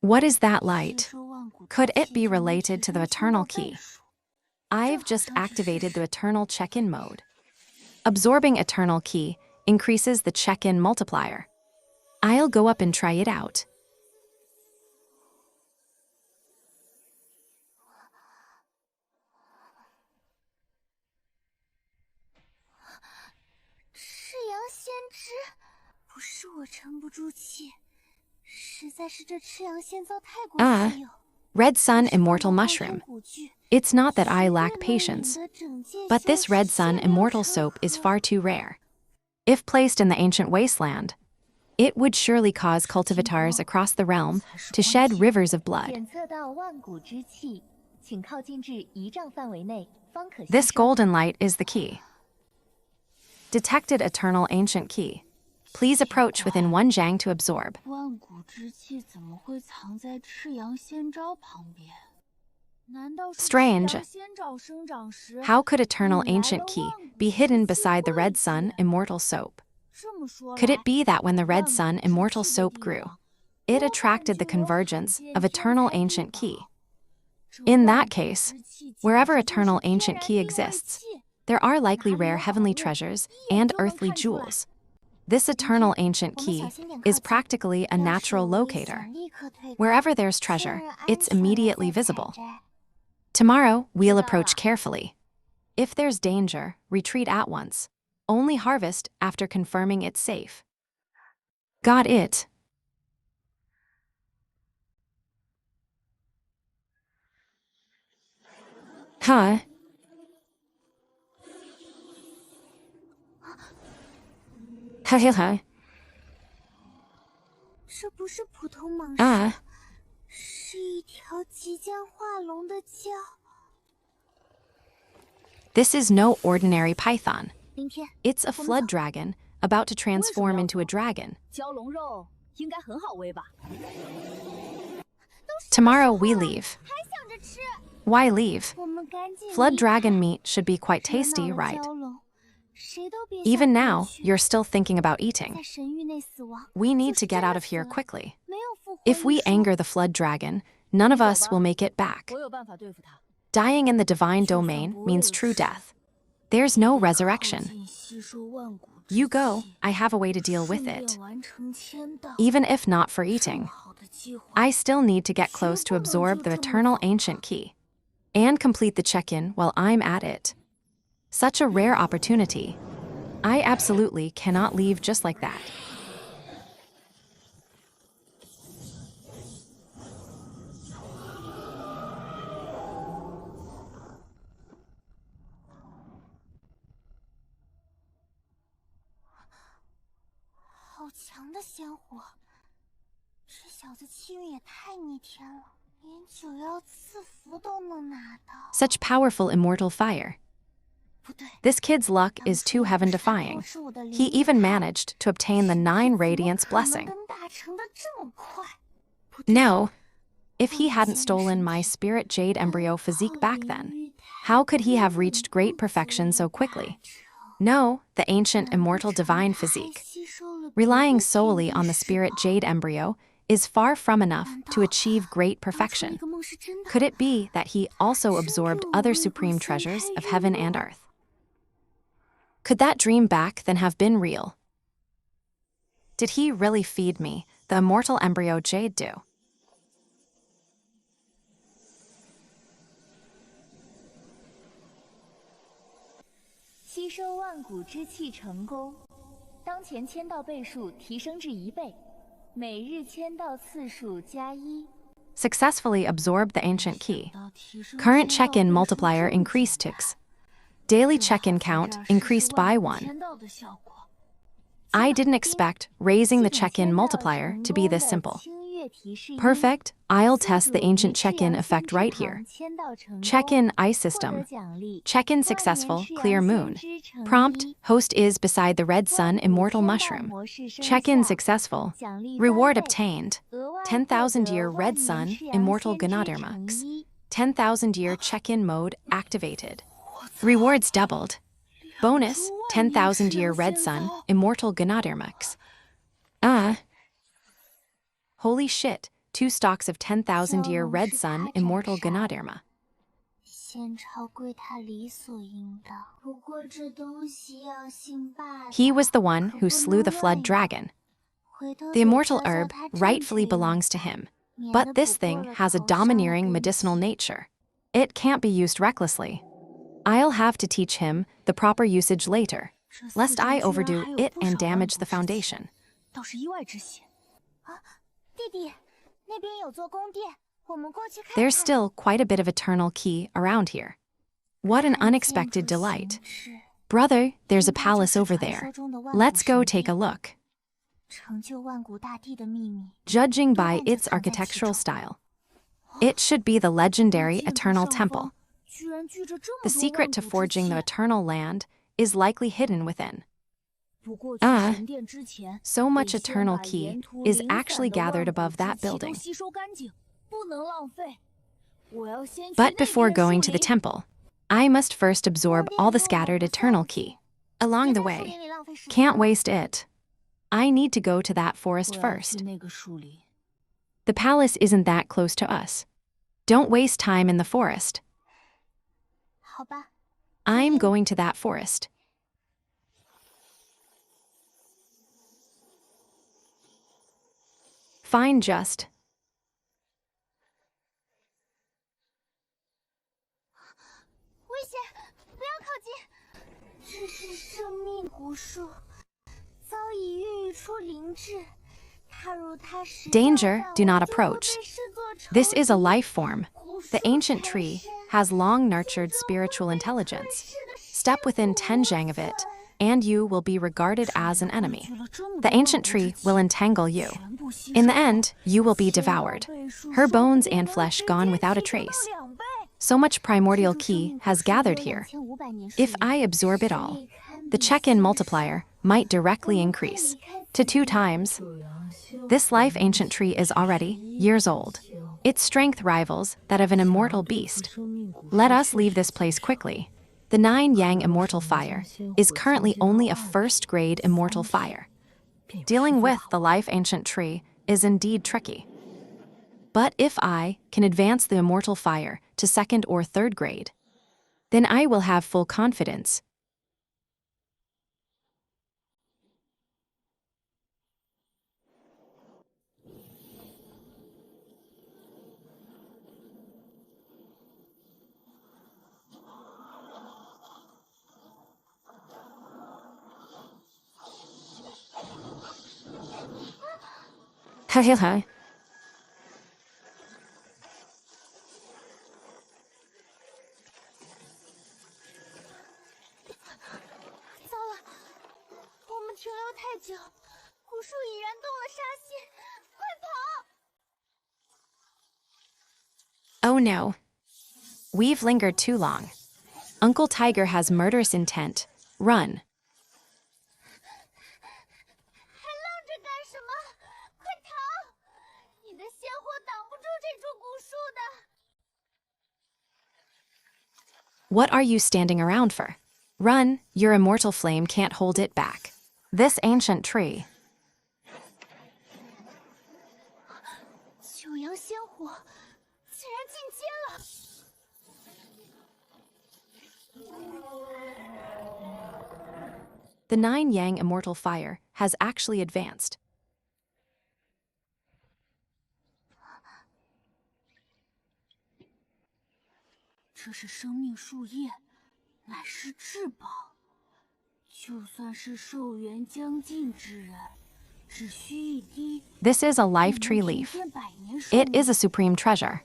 What is that light? Could it be related to the eternal key? I've just activated the eternal check-in mode. Absorbing eternal key increases the check-in multiplier. I'll go up and try it out. Red Sun Immortal Mushroom. It's not that I lack patience, but this Red Sun Immortal soap is far too rare. If placed in the ancient wasteland, it would surely cause cultivators across the realm to shed rivers of blood. This golden light is the key. Detected eternal ancient key. Please approach within 1 zhang to absorb. Strange. How could eternal ancient key be hidden beside the Red Sun Immortal soap? Could it be that when the Red Sun Immortal soap grew, it attracted the convergence of eternal ancient key? In that case, wherever eternal ancient key exists, there are likely rare heavenly treasures and earthly jewels. This eternal ancient key is practically a natural locator. Wherever there's treasure, it's immediately visible. Tomorrow, we'll approach carefully. If there's danger, retreat at once. Only harvest after confirming it's safe. Got it. Huh? This is no ordinary python. It's a flood dragon about to transform into a dragon. Tomorrow we leave. Why leave? Flood dragon meat should be quite tasty, right? Even now, you're still thinking about eating. We need to get out of here quickly. If we anger the flood dragon, none of us will make it back. Dying in the divine domain means true death. There's no resurrection. You go, I have a way to deal with it. Even if not for eating, I still need to get close to absorb the eternal ancient key and complete the check-in while I'm at it. Such a rare opportunity. I absolutely cannot leave just like that. Such powerful immortal fire. This kid's luck is too heaven-defying. He even managed to obtain the 9 Radiance blessing. No. If he hadn't stolen my spirit jade embryo physique back then, how could he have reached great perfection so quickly? No, the ancient immortal divine physique, relying solely on the spirit jade embryo, is far from enough to achieve great perfection. Could it be that he also absorbed other supreme treasures of heaven and earth? Could that dream back then have been real? Did he really feed me the immortal embryo jade dew? Successfully absorbed the ancient key. Current check-in multiplier increased ticks. Daily check-in count increased by 1. I didn't expect raising the check-in multiplier to be this simple. Perfect. I'll test the ancient check-in effect right here. Check-in ice system. Check-in successful, clear moon. Prompt, host is beside the Red Sun Immortal Mushroom. Check-in successful. Reward obtained. 10,000-year Red Sun Immortal Ganodermux. 10,000-year check-in mode activated. Rewards doubled. Bonus, 10,000-year Red Sun Immortal Ganodermux. Holy shit, 2 stocks of 10,000-year Red Sun Immortal Ganoderma. 仙朝归他理所应当。不过这东西要姓霸的， He was the one who slew the flood dragon. 回头 The 得 immortal 教教 herb 他正 rightfully 确用 belongs to him. 免 But 得 this 补过 thing 了 has a 头上的 domineering 根 medicinal 基。 nature. It can't be used recklessly. I'll have to teach him the proper usage later, 这四 lest 周 I 居然 overdo 还有 it 不 and 少万 damage 古 the 之前， foundation. 倒是意外之喜。啊，弟弟，那边有座宫殿，我们过去看看。 There's still quite a bit of eternal key around here. What an 看建 unexpected 筑 delight. 形制， Brother, there's a 应该就 palace 是 over 传 there. 说中的万古 Let's go 神 take a 殿， look. 成就万古大地的秘密， Judging 多 by 半就 its 藏在其 architectural 中。 style, it should be the legendary 建筑 eternal 上方 temple. 居然聚着这 The 么多 secret 万 to 古之 forging the 前。 eternal land is likely hidden within. 不过去 Ah, 神殿之前， So 得 much 先 eternal 把 key 沿途 is 零 actually 散的 gathered 万古 above 之 that 气都 building. 吸收干净，不能浪费。我要先去 But 那 before 片 going 树 to the 林。 temple, I must first absorb 宫 all 殿 the 用好 scattered 不 eternal 算 key. 别 Along the 在树 way, 林里浪费时间 can't 了。 waste it. I need to go to that 我 forest 要 first. 去那个树林。 The palace isn't that close to us. Don't waste time in the forest. 好吧， I'm going to that forest. Fine, just. 危险，不要靠近！这是生命古树，早已孕育出灵智。踏入它时， Danger, do not 就会 approach. 被视作仇 This is a 敌。 life form. 古树 The ancient 太 tree 深， has long nurtured 最终 spiritual 会被吞 intelligence. 噬的 Step 生 within 不 10 如 zhang of 存。 it, and you will be regarded 这 as an 里汇 enemy. 聚了这么 The 多万 ancient 古之 tree will 气， entangle you. 全部吸 In 收 the 后， end, you will be 仙宝 devoured. 倍数 Her 收 bones 变 and 能 flesh 直 gone 接 without a 提升到 trace. 2倍。 So much primordial 这生 key 命古 has 树 gathered 有 here. 2500年树 If 龄， I absorb it 实 all, 力堪 the 比 check-in 仙 multiplier 神。 might 我 directly 们快 increase 离开 to 此 2 地。 times. This life ancient tree is already years old. Its strength rivals that of an immortal beast. Let us leave this place quickly. The 9-yang immortal fire is currently only a first-grade immortal fire. Dealing with the life ancient tree is indeed tricky. But if I can advance the immortal fire to 2nd or 3rd grade, then I will have full confidence. Hi. 糟了，我们停留太久，古树已燃动了杀心，快跑！ Oh no. We've lingered too long. Uncle Tiger has murderous intent. Run. 还愣着干什么？快逃！你的仙火挡不住这株古树的。 What are you standing around for? Run, your immortal flame can't hold it back. This ancient tree. 九阳仙火竟然进阶了！ The 9-yang immortal fire has actually advanced. 这是生命树叶，乃是至宝。就算是寿元将尽之人，只需一滴， This is a 也 life 能 tree 平 leaf. 添百年寿 It 命。 is a supreme treasure.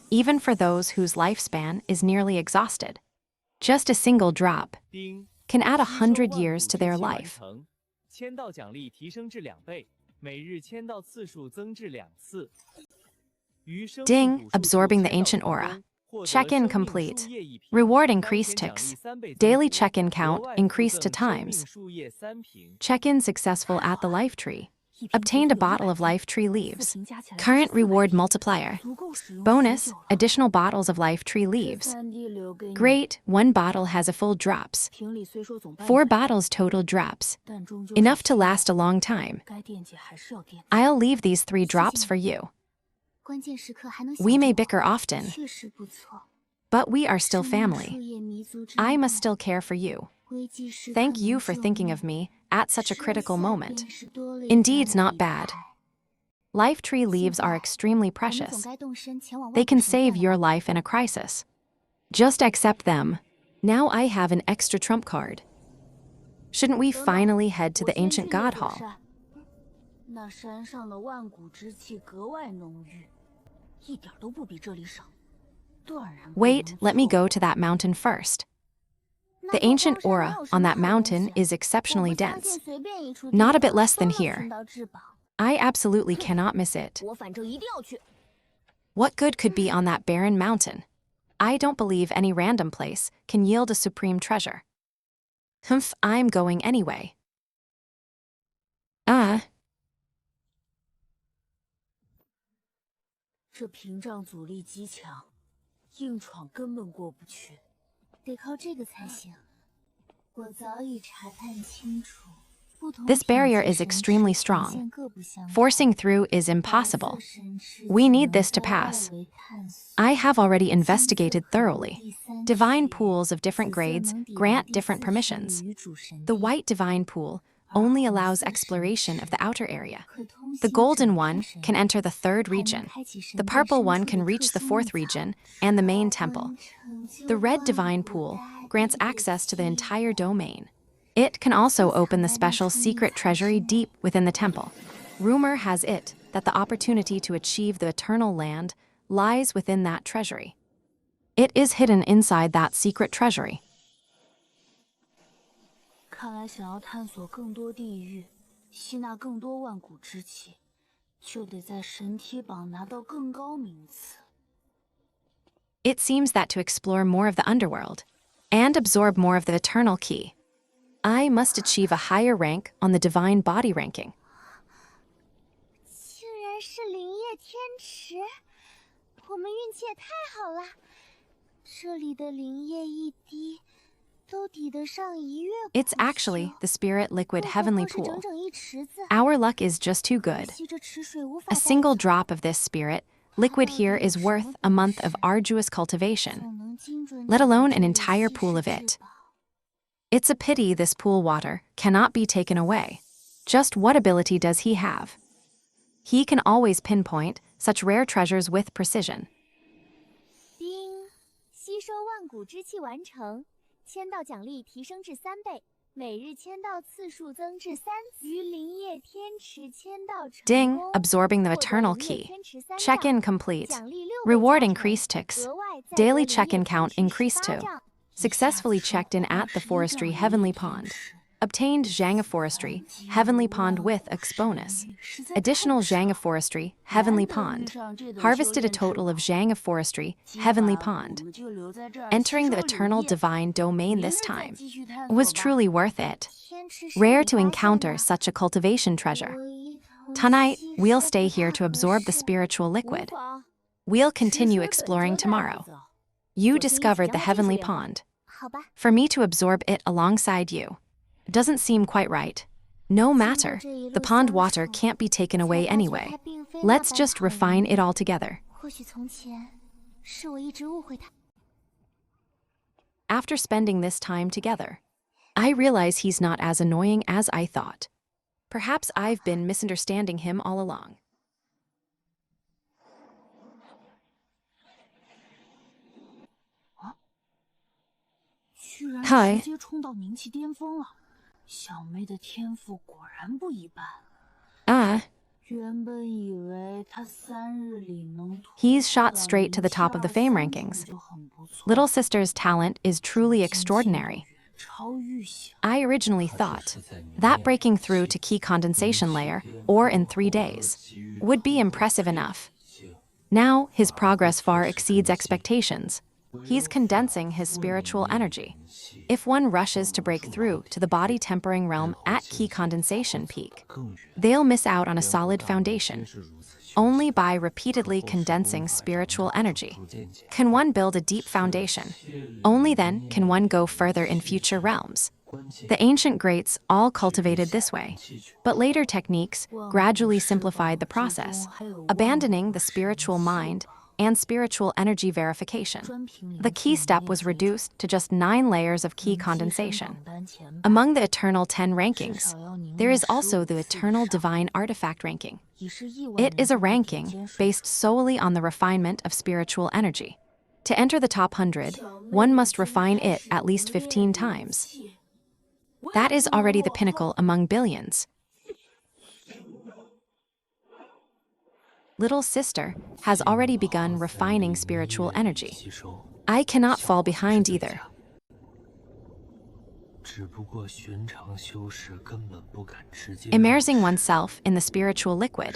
Even for those whose lifespan is nearly exhausted, just a single drop 丁 can add 吸收 100 万 years 古 to 之 their 气完 life. 成，签到奖励提升至2倍，每日签到次数增至2次。于生命 Ding, 古树 absorbing the 签到 ancient 成功 aura. 获得 Check-in 生命 complete. 树叶一瓶 Reward 当 increased 前奖 ticks. 励3倍增 Daily 幅 check-in 额 count 外附 increased to 赠生命 times. 树叶3瓶。 Check-in successful at the life tree. 一瓶 Obtained a 足足有 bottle of 100 life tree 4 leaves. 瓶加起来就是 Current 400 reward 瓶 multiplier. 足够使用 Bonus, 许久了。 additional bottles of life tree 这 leaves. 3滴留给你。 Great, 1 bottle has a full drops. 瓶里虽说总半 4载， bottles total drops. 但终究 Enough 是 to 需 last a 要 long time. 该惦记还是要惦记。 I'll leave these 3 drops 谢谢 for 你。 you. 关键时刻还能想 We 着 may 我 bicker often. 确实不错。But we are still family. I must still care for you. Thank you for thinking of me at such a critical moment. Indeed's not bad. Life tree leaves are extremely precious. They can save your life in a crisis. Just accept them. Now I have an extra trump card. Shouldn't we finally head to the ancient god hall? 那山上的万古之气格外浓郁，一点都不比这里少。断然不能 Wait, let me go to that mountain first. The ancient aura on that mountain is exceptionally dense. Not a bit less than here. I absolutely cannot miss it. 我反正一定要去。 What good could be on that barren mountain? I don't believe any random place can yield a supreme treasure. Humph, I'm going anyway. 这屏障阻力极强，硬闯根本过不去，得靠这个才行。我早已查探清楚，不同 This barrier is extremely strong. Forcing through is impossible. We need this to pass. I have already investigated thoroughly. Divine pools of different grades grant different permissions. The white divine pool only allows exploration of the outer area. The golden one can enter the 3rd region. The purple one can reach the 4th region and the main temple. The red divine pool grants access to the entire domain. It can also open the special secret treasury deep within the temple. Rumor has it that the opportunity to achieve the eternal land lies within that treasury. It is hidden inside that secret treasury. 看来想要探索更多地域，吸纳更多万古之气，就得在神梯榜拿到更高名次。 It seems that to explore more of the underworld and absorb more of the eternal key, I must achieve a higher rank on the divine body ranking. 竟然是灵液天池，我们运气也太好了。这里的灵液一滴，都抵得上1月。 It's actually the spirit liquid heavenly 会不会是 pool. 整整一池子？ Our luck is just too good. 可惜这池水无法 A 带 single 走 drop of this spirit liquid here is worth a month of arduous cultivation, 总能精准 let 找到 alone 这 an 里 entire 稀 pool 世 of 至 it. 宝。 It's a pity this pool water cannot be taken away. Just what ability does he have? He can always pinpoint such rare treasures with precision. 叮，吸收万古之气完成，签到奖励提升至3倍，每日签到次数增至3次。于灵液天池签到成 Ding, 功， absorbing the 获得 eternal 灵液 key. 天池3 Check-in 丈 complete. 奖励6倍 Reward 加成 increased ticks. 额外再 Daily 得 check-in 灵液 count 天池 increased 18 too. 丈 Successfully checked in at the forestry heavenly pond. Obtained Zhang of Forestry, Heavenly Pond with X bonus. Additional Zhang of Forestry, Heavenly Pond. Harvested a total of Zhang of Forestry, Heavenly Pond. Entering the eternal divine domain this time was truly worth it. Rare to encounter such a cultivation treasure. Tonight, we'll stay here to absorb the spiritual liquid. We'll continue exploring tomorrow. You discovered the heavenly pond. 好吧， For me to absorb it alongside you doesn't seem quite right. No matter, the pond water can't be taken away anyway. Let's just refine it all together. 或许从前是我一直误会他。 After spending this time together, I realize he's not as annoying as I thought. Perhaps I've been misunderstanding him all along. 居然 Hi. 直接冲到名气巅峰了，小妹的天赋果然不一般。 Ah, 原本以为他3日里能突 he's shot straight to the top of the fame rankings. 就很不错， Little sister's talent is truly extraordinary. 超预想。 I originally thought that breaking through to key condensation layer, or in 3 days, would be impressive enough. Now, his progress far exceeds expectations. He's condensing his spiritual energy. If one rushes to break through to the body-tempering realm at key condensation peak, they'll miss out on a solid foundation. Only by repeatedly condensing spiritual energy can one build a deep foundation. Only then can one go further in future realms. The ancient greats all cultivated this way, but later techniques gradually simplified the process, abandoning the spiritual mind and spiritual energy verification. The key step was reduced to just 9 layers of key condensation. Among the Eternal 10 rankings, there is also the Eternal Divine Artifact ranking. It is a ranking based solely on the refinement of spiritual energy. To enter the top 100, one must refine it at least 15 times. That is already the pinnacle among billions. Little sister has already begun refining spiritual energy. I cannot fall behind either. Immersing oneself in the spiritual liquid,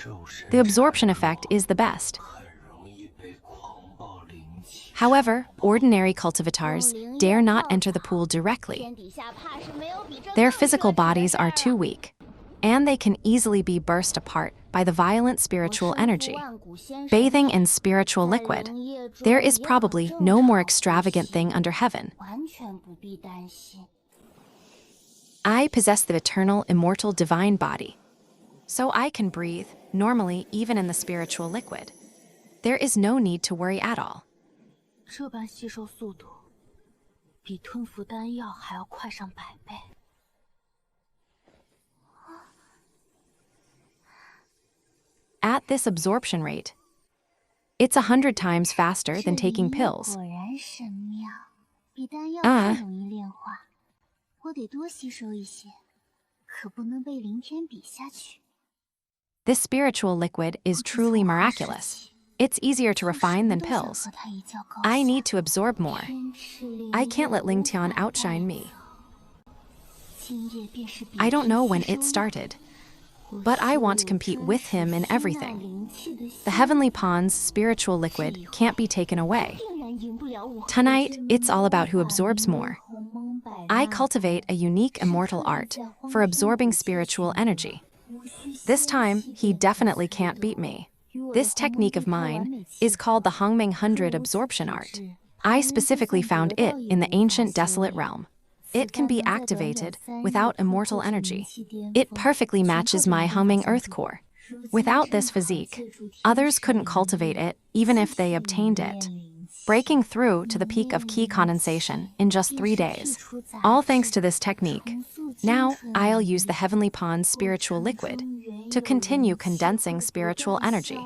the absorption effect is the best. However, ordinary cultivators dare not enter the pool directly. Their physical bodies are too weak, and they can easily be burst apart by the violent spiritual energy. Bathing in spiritual liquid, there is probably no more extravagant thing under heaven. I possess the eternal, immortal, divine body, so I can breathe normally even in the spiritual liquid. There is no need to worry at all. 这般吸收速度比吞服丹药还要快上100倍。 At this absorption rate, it's 100 times faster than taking pills. 果然神妙，比丹药更容易炼化。我得多吸收一些，可不能被凌天比下去。 This spiritual liquid is truly miraculous. It's easier to refine than pills. I need to absorb more. I can't let Ling Tian outshine me. I don't know when it started, but I want to compete with him in everything. The Heavenly Pond's spiritual liquid can't be taken away. Tonight, it's all about who absorbs more. I cultivate a unique immortal art for absorbing spiritual energy. This time, he definitely can't beat me. This technique of mine is called the Hongming 100 absorption art. I specifically found it in the ancient desolate realm. It can be activated without immortal energy. It perfectly matches my Hongming earth core. Without this physique, others couldn't cultivate it even if they obtained it, breaking through to the peak of key condensation in just 3 days. All thanks to this technique. Now, I'll use the Heavenly Pond's spiritual liquid to continue condensing spiritual energy.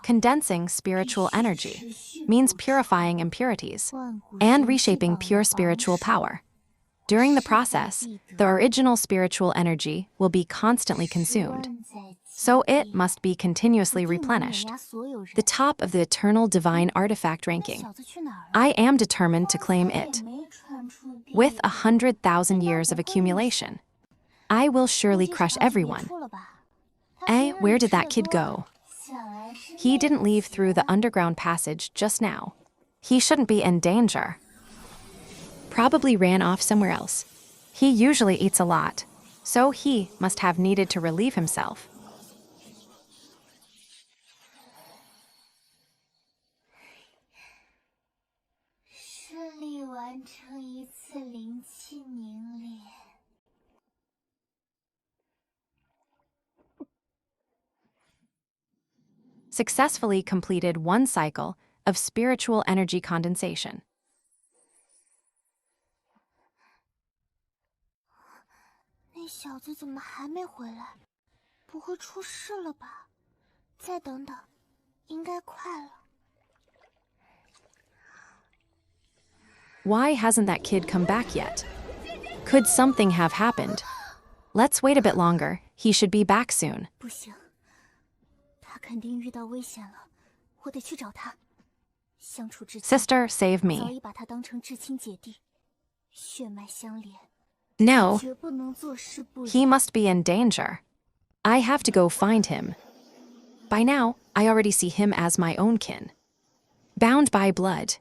Condensing spiritual energy means purifying impurities and reshaping pure spiritual power. During the process, the original spiritual energy will be constantly consumed, so it must be continuously replenished. The top of the eternal divine artifact ranking. I am determined to claim it. With 100,000 years of accumulation, I will surely crush everyone. Where did that kid go? He didn't leave through the underground passage just now. He shouldn't be in danger. Probably ran off somewhere else. He usually eats a lot, so he must have needed to relieve himself. 顺利完成一次灵气凝练。 Successfully completed 1 cycle of spiritual energy condensation. 那小子怎么还没回来？不会出事了吧？再等等，应该快了。 Why hasn't that kid come back yet? Could something have happened? Let's wait a bit longer. He should be back soon. 不行，他肯定遇到危险了，我得去找他。相处之前， Sister, save 早 me. 已把他当成至亲姐弟，血脉相连， No, 绝不能坐视不理。 he must be in danger. I have to go find him. By now, I already see him as my own kin. Bound by blood.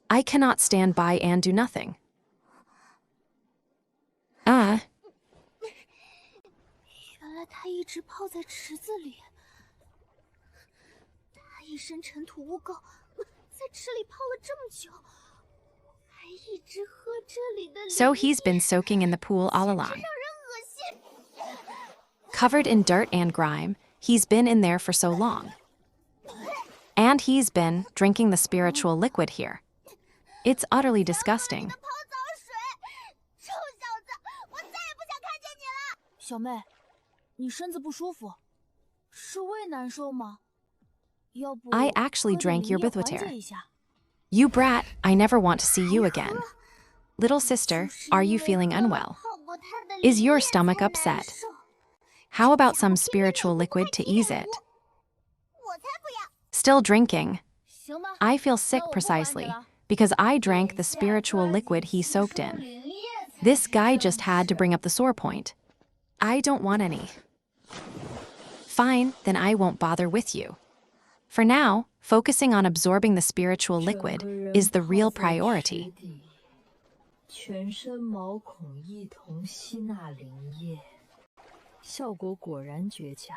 I cannot stand by and do nothing. 原来他一直泡在池子里，他一身尘土污垢，在池里泡了这么久，还一直喝这里的。 So he's been soaking in the pool all along. 让人恶心。 Covered in dirt and grime, he's been in there for so long. And he's been drinking the spiritual liquid here. It's utterly disgusting. 泡澡水，臭小子，我再也不想看见你了。小妹，你身子不舒服，是胃难受吗？要不 I actually 喝点 drank your 灵液缓 bithwater. 解一下。 You brat, I never want to see you again. Little sister, are you feeling unwell? 泡过他的 Is your 灵液才 stomach 难 upset? 受 How about some spiritual liquid to ease it? 我才不要。 Still drinking. 行吧， I feel 那 sick 我不管你 precisely 了。 because I drank the spiritual liquid he soaked in. This guy just had to bring up the sore point. I don't want any. Fine, then I won't bother with you. For now, focusing on absorbing the spiritual liquid is the real priority. 全身毛孔一同吸纳灵液，效果果然绝佳。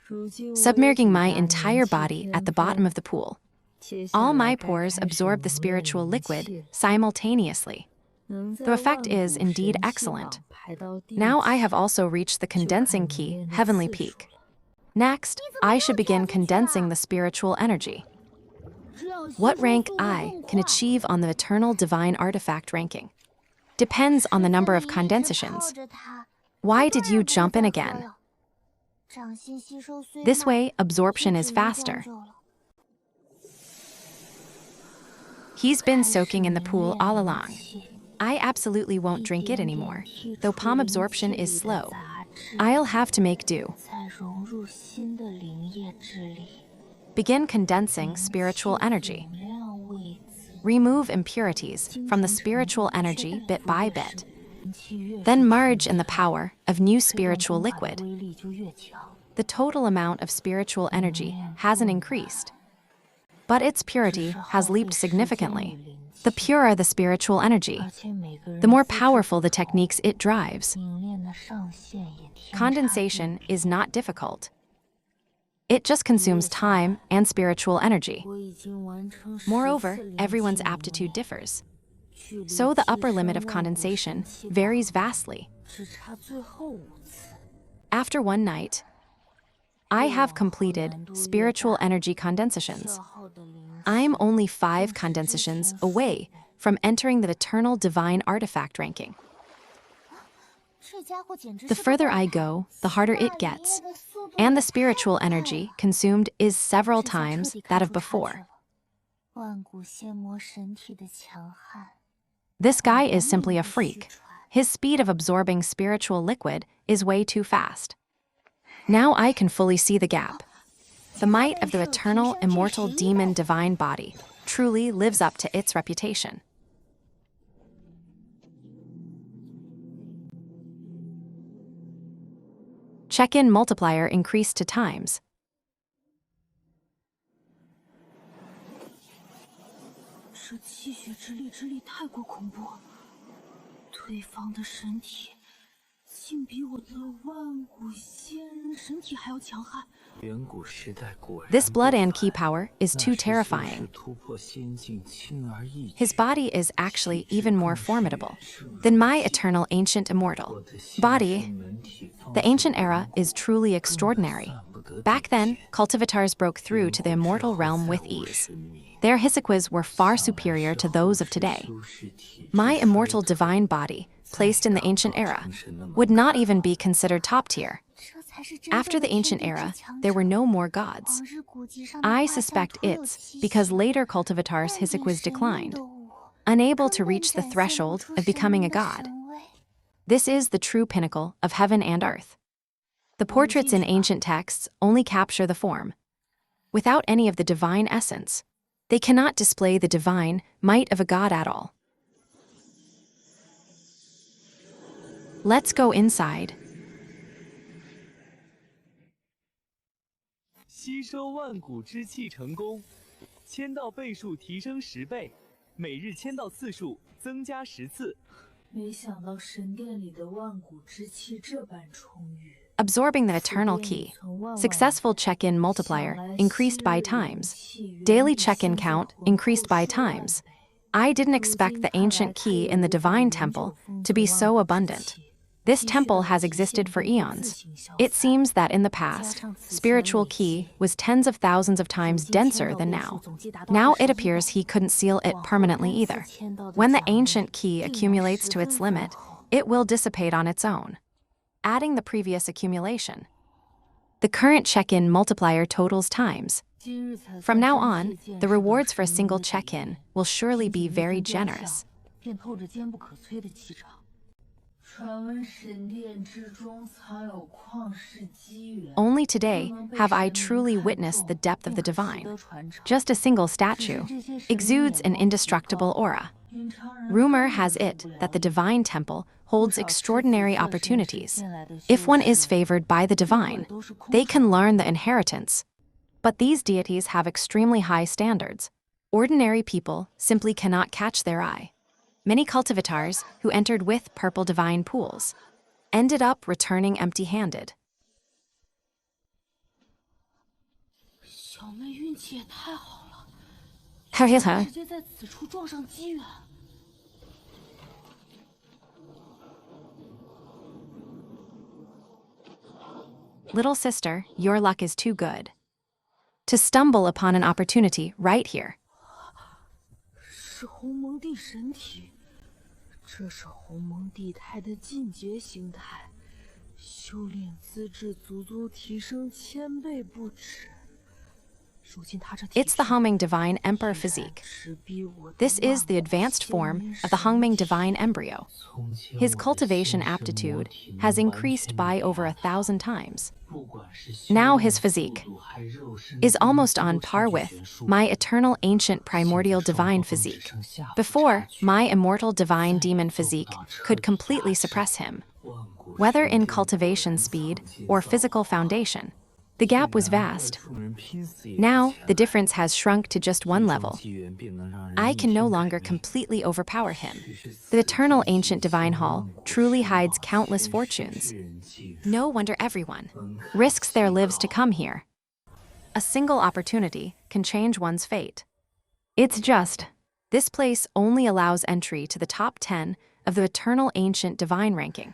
如今我也 Submerging 抵 my 达 entire 灵气 body at the 巅峰 bottom of the pool. 接下 All 来 my 该 pores 开始 absorb the 磨练 spiritual 灵 liquid 气了。 simultaneously. 能在 The effect 万 is 古 indeed 神器 excellent. 榜排到第 Now I 几 have also reached the 就看 condensing 你 key, 练的 heavenly 次数 peak. 了。 Next, I should begin condensing the spiritual energy. 这样吸 What 收 rank 速度 I 更 can 快 achieve on the eternal divine artifact ranking depends on the number of 池子里一直 condensations. 泡着它 Why 当 did you 然不会 jump in 再喝 again? 了掌心吸收虽 This 慢 way, absorption 也 is 只能将 faster. 就了 He's been 开始 soaking in the 凝 pool 练 all 灵 along. 气 I absolutely 一 won't drink it 点点 anymore, 剔 though 除 palm 灵 absorption 气 is 里的 slow. 杂质 I'll have to make do. 再融入新的灵液之里， Begin condensing spiritual 灵 energy. 气总量位子 Remove impurities 精 from the 神程度 spiritual 越 energy 淡 bit 出 by 越 bit. 深，灵气越 Then 是 merge in the 纯粹 power of new 推动 spiritual 功法的 liquid. 威力就越强。 The total amount of spiritual energy hasn't increased, but its 只 purity 是耗 has 费 leaped 时间与 significantly. 灵 The 气， purer the spiritual energy, 而且每个人 the more 资质 powerful 不 the 同 techniques it drives. 凝练的上限也天差地 Condensation 别 is not difficult. It just consumes time and spiritual energy. 我已经完成10 Moreover, 次灵 everyone's 气磨 aptitude 练 differs, 距离 so the 自 upper 身 limit of 万古 condensation 神器 varies 榜 vastly. 只差最后5次。 After one night, I have completed spiritual energy condensations. 消耗的灵气 I'm only 5 condensations away from entering the eternal divine artifact ranking. 这家伙简直 The 是个 further 怪 I 胎 go, the harder 吸 it 纳灵 gets, 液的速度 and 也 the spiritual 太快 energy 了 consumed is several 这下彻 times 底看 that of 出差距 before. 了万古仙魔神体的强悍 This guy 果 is 然 simply 名 a 不虚 freak. 传 His speed of absorbing spiritual liquid is way too fast. Now I can fully see the gap. The might of the eternal, immortal demon divine body truly lives up to its reputation. Check-in multiplier increased to times. 这气血之力之力太过恐怖，对方的身体竟比我的万古仙人神体还要强悍。 远古时代果然 This 不 blood 凡 and ki power is 那 too 是虽是 terrifying. 突破仙境轻而易举 His body is actually even more formidable than my eternal ancient 我 immortal 的仙 body. 圣门体方 The 寸 ancient era is truly extraordinary. Back then, cultivators broke through to the immortal realm with ease. Their hisikwas were far superior to those of today. My immortal divine body, placed in the ancient era, would not even be considered top tier. 这才是真 After 正 the 的天 ancient 地之 era, 强 there 者 were no more gods. 往日古籍上的 I 画像 suspect 徒有 it's 其 because 形 later cultivators' 但眼 hisikwas 神 declined, 的我 unable to 根本 reach the 展现不 threshold 出 of 神 becoming a 明的 god. 神威 This is the true pinnacle of heaven and earth. The portraits in ancient texts only capture the form, without any of the divine essence. They cannot display the divine might of a god at all. Let's go inside. 吸收万古之气成功，签到倍数提升10倍，每日签到次数增加10次。没想到神殿里的万古之气这般充裕。 Absorbing the eternal key. Successful check-in multiplier increased by times. Daily check-in count increased by times. I didn't expect the ancient key in the divine temple to be so abundant. This temple has existed for eons. It seems that in the past, spiritual qi was tens of thousands of times denser than now. Now it appears he couldn't seal it permanently either. When the ancient qi accumulates to its limit, it will dissipate on its own, adding the previous accumulation. The current check-in multiplier totals times. From now on, the rewards for a single check-in will surely be very generous. Only today have I truly witnessed the depth of the divine. Just a single statue exudes an indestructible aura. Rumor has it that the divine temple holds extraordinary opportunities. If one is favored by the divine, they can learn the inheritance. But these deities have extremely high standards. Ordinary people simply cannot catch their eye. Many cultivators who entered with purple divine pools ended up returning empty-handed. Little sister, your luck is too good to stumble upon an opportunity right here. 是鸿蒙地神体，这是鸿蒙地态的进阶形态，修炼资质足足提升1000倍不止。It's the Hongming Divine Emperor physique. This is the advanced form of the Hongming Divine Embryo. His cultivation aptitude has increased by over 1,000 times. Now his physique is almost on par with my eternal ancient primordial divine physique. Before, my immortal divine demon physique could completely suppress him. Whether in cultivation speed or physical foundation, the gap was vast. Now, the difference has shrunk to just one level. I can no longer completely overpower him. The eternal ancient divine hall truly hides countless fortunes. No wonder everyone risks their lives to come here. A single opportunity can change one's fate. It's just, this place only allows entry to the top 10 of the eternal ancient divine ranking.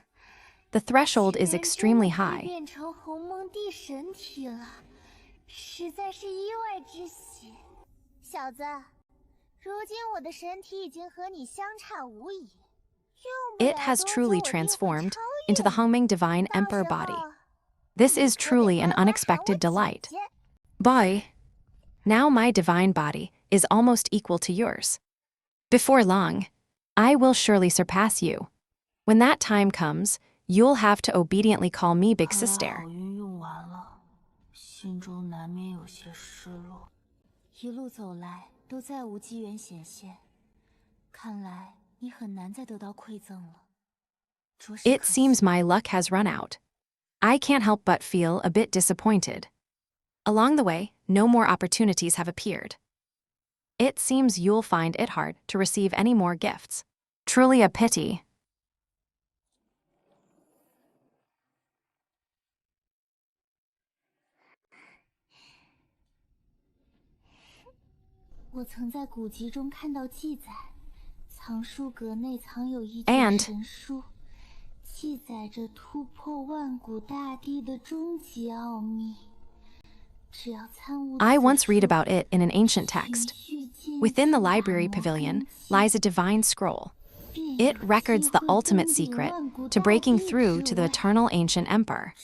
The threshold is extremely high. 变成鸿蒙地神体了，实在是意外之喜。小子，如今我的神体已经和你相差无疑。It has truly transformed into the Hongming Divine Emperor body. This is truly an unexpected delight. Boy, now my divine body is almost equal to yours. Before long, I will surely surpass you. When that time comes, you'll have to obediently call me Big Sister. 心中难免有些失落。一路走来都再无机缘显现，看来你很难再得到馈赠了。 It seems my luck has run out. I can't help but feel a bit disappointed. Along the way, no more opportunities have appeared. It seems you'll find it hard to receive any more gifts. Truly a pity. 我曾在古籍中看到记载，藏书阁内藏有一 And 卷神书，记载着突破万古大地的终极奥秘。只要参悟 I once read about it in an ancient text. Within the library pavilion lies a divine scroll. It records the ultimate secret to breaking through to the eternal ancient emperor.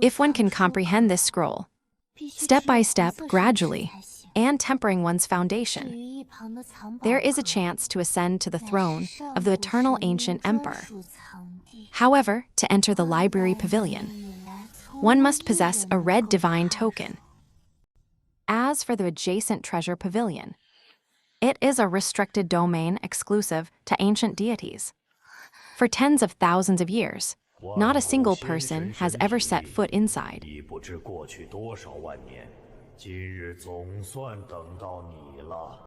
If one can comprehend this scroll, step by step, gradually, and tempering one's foundation, there is a chance to ascend to the throne of the eternal ancient emperor. However, to enter the library pavilion, one must possess a red divine token. As for the adjacent treasure pavilion, it is a restricted domain exclusive to ancient deities. For tens of thousands of years, not a single person has ever set foot inside. 已不知过去多少万年，今日总算等到你了。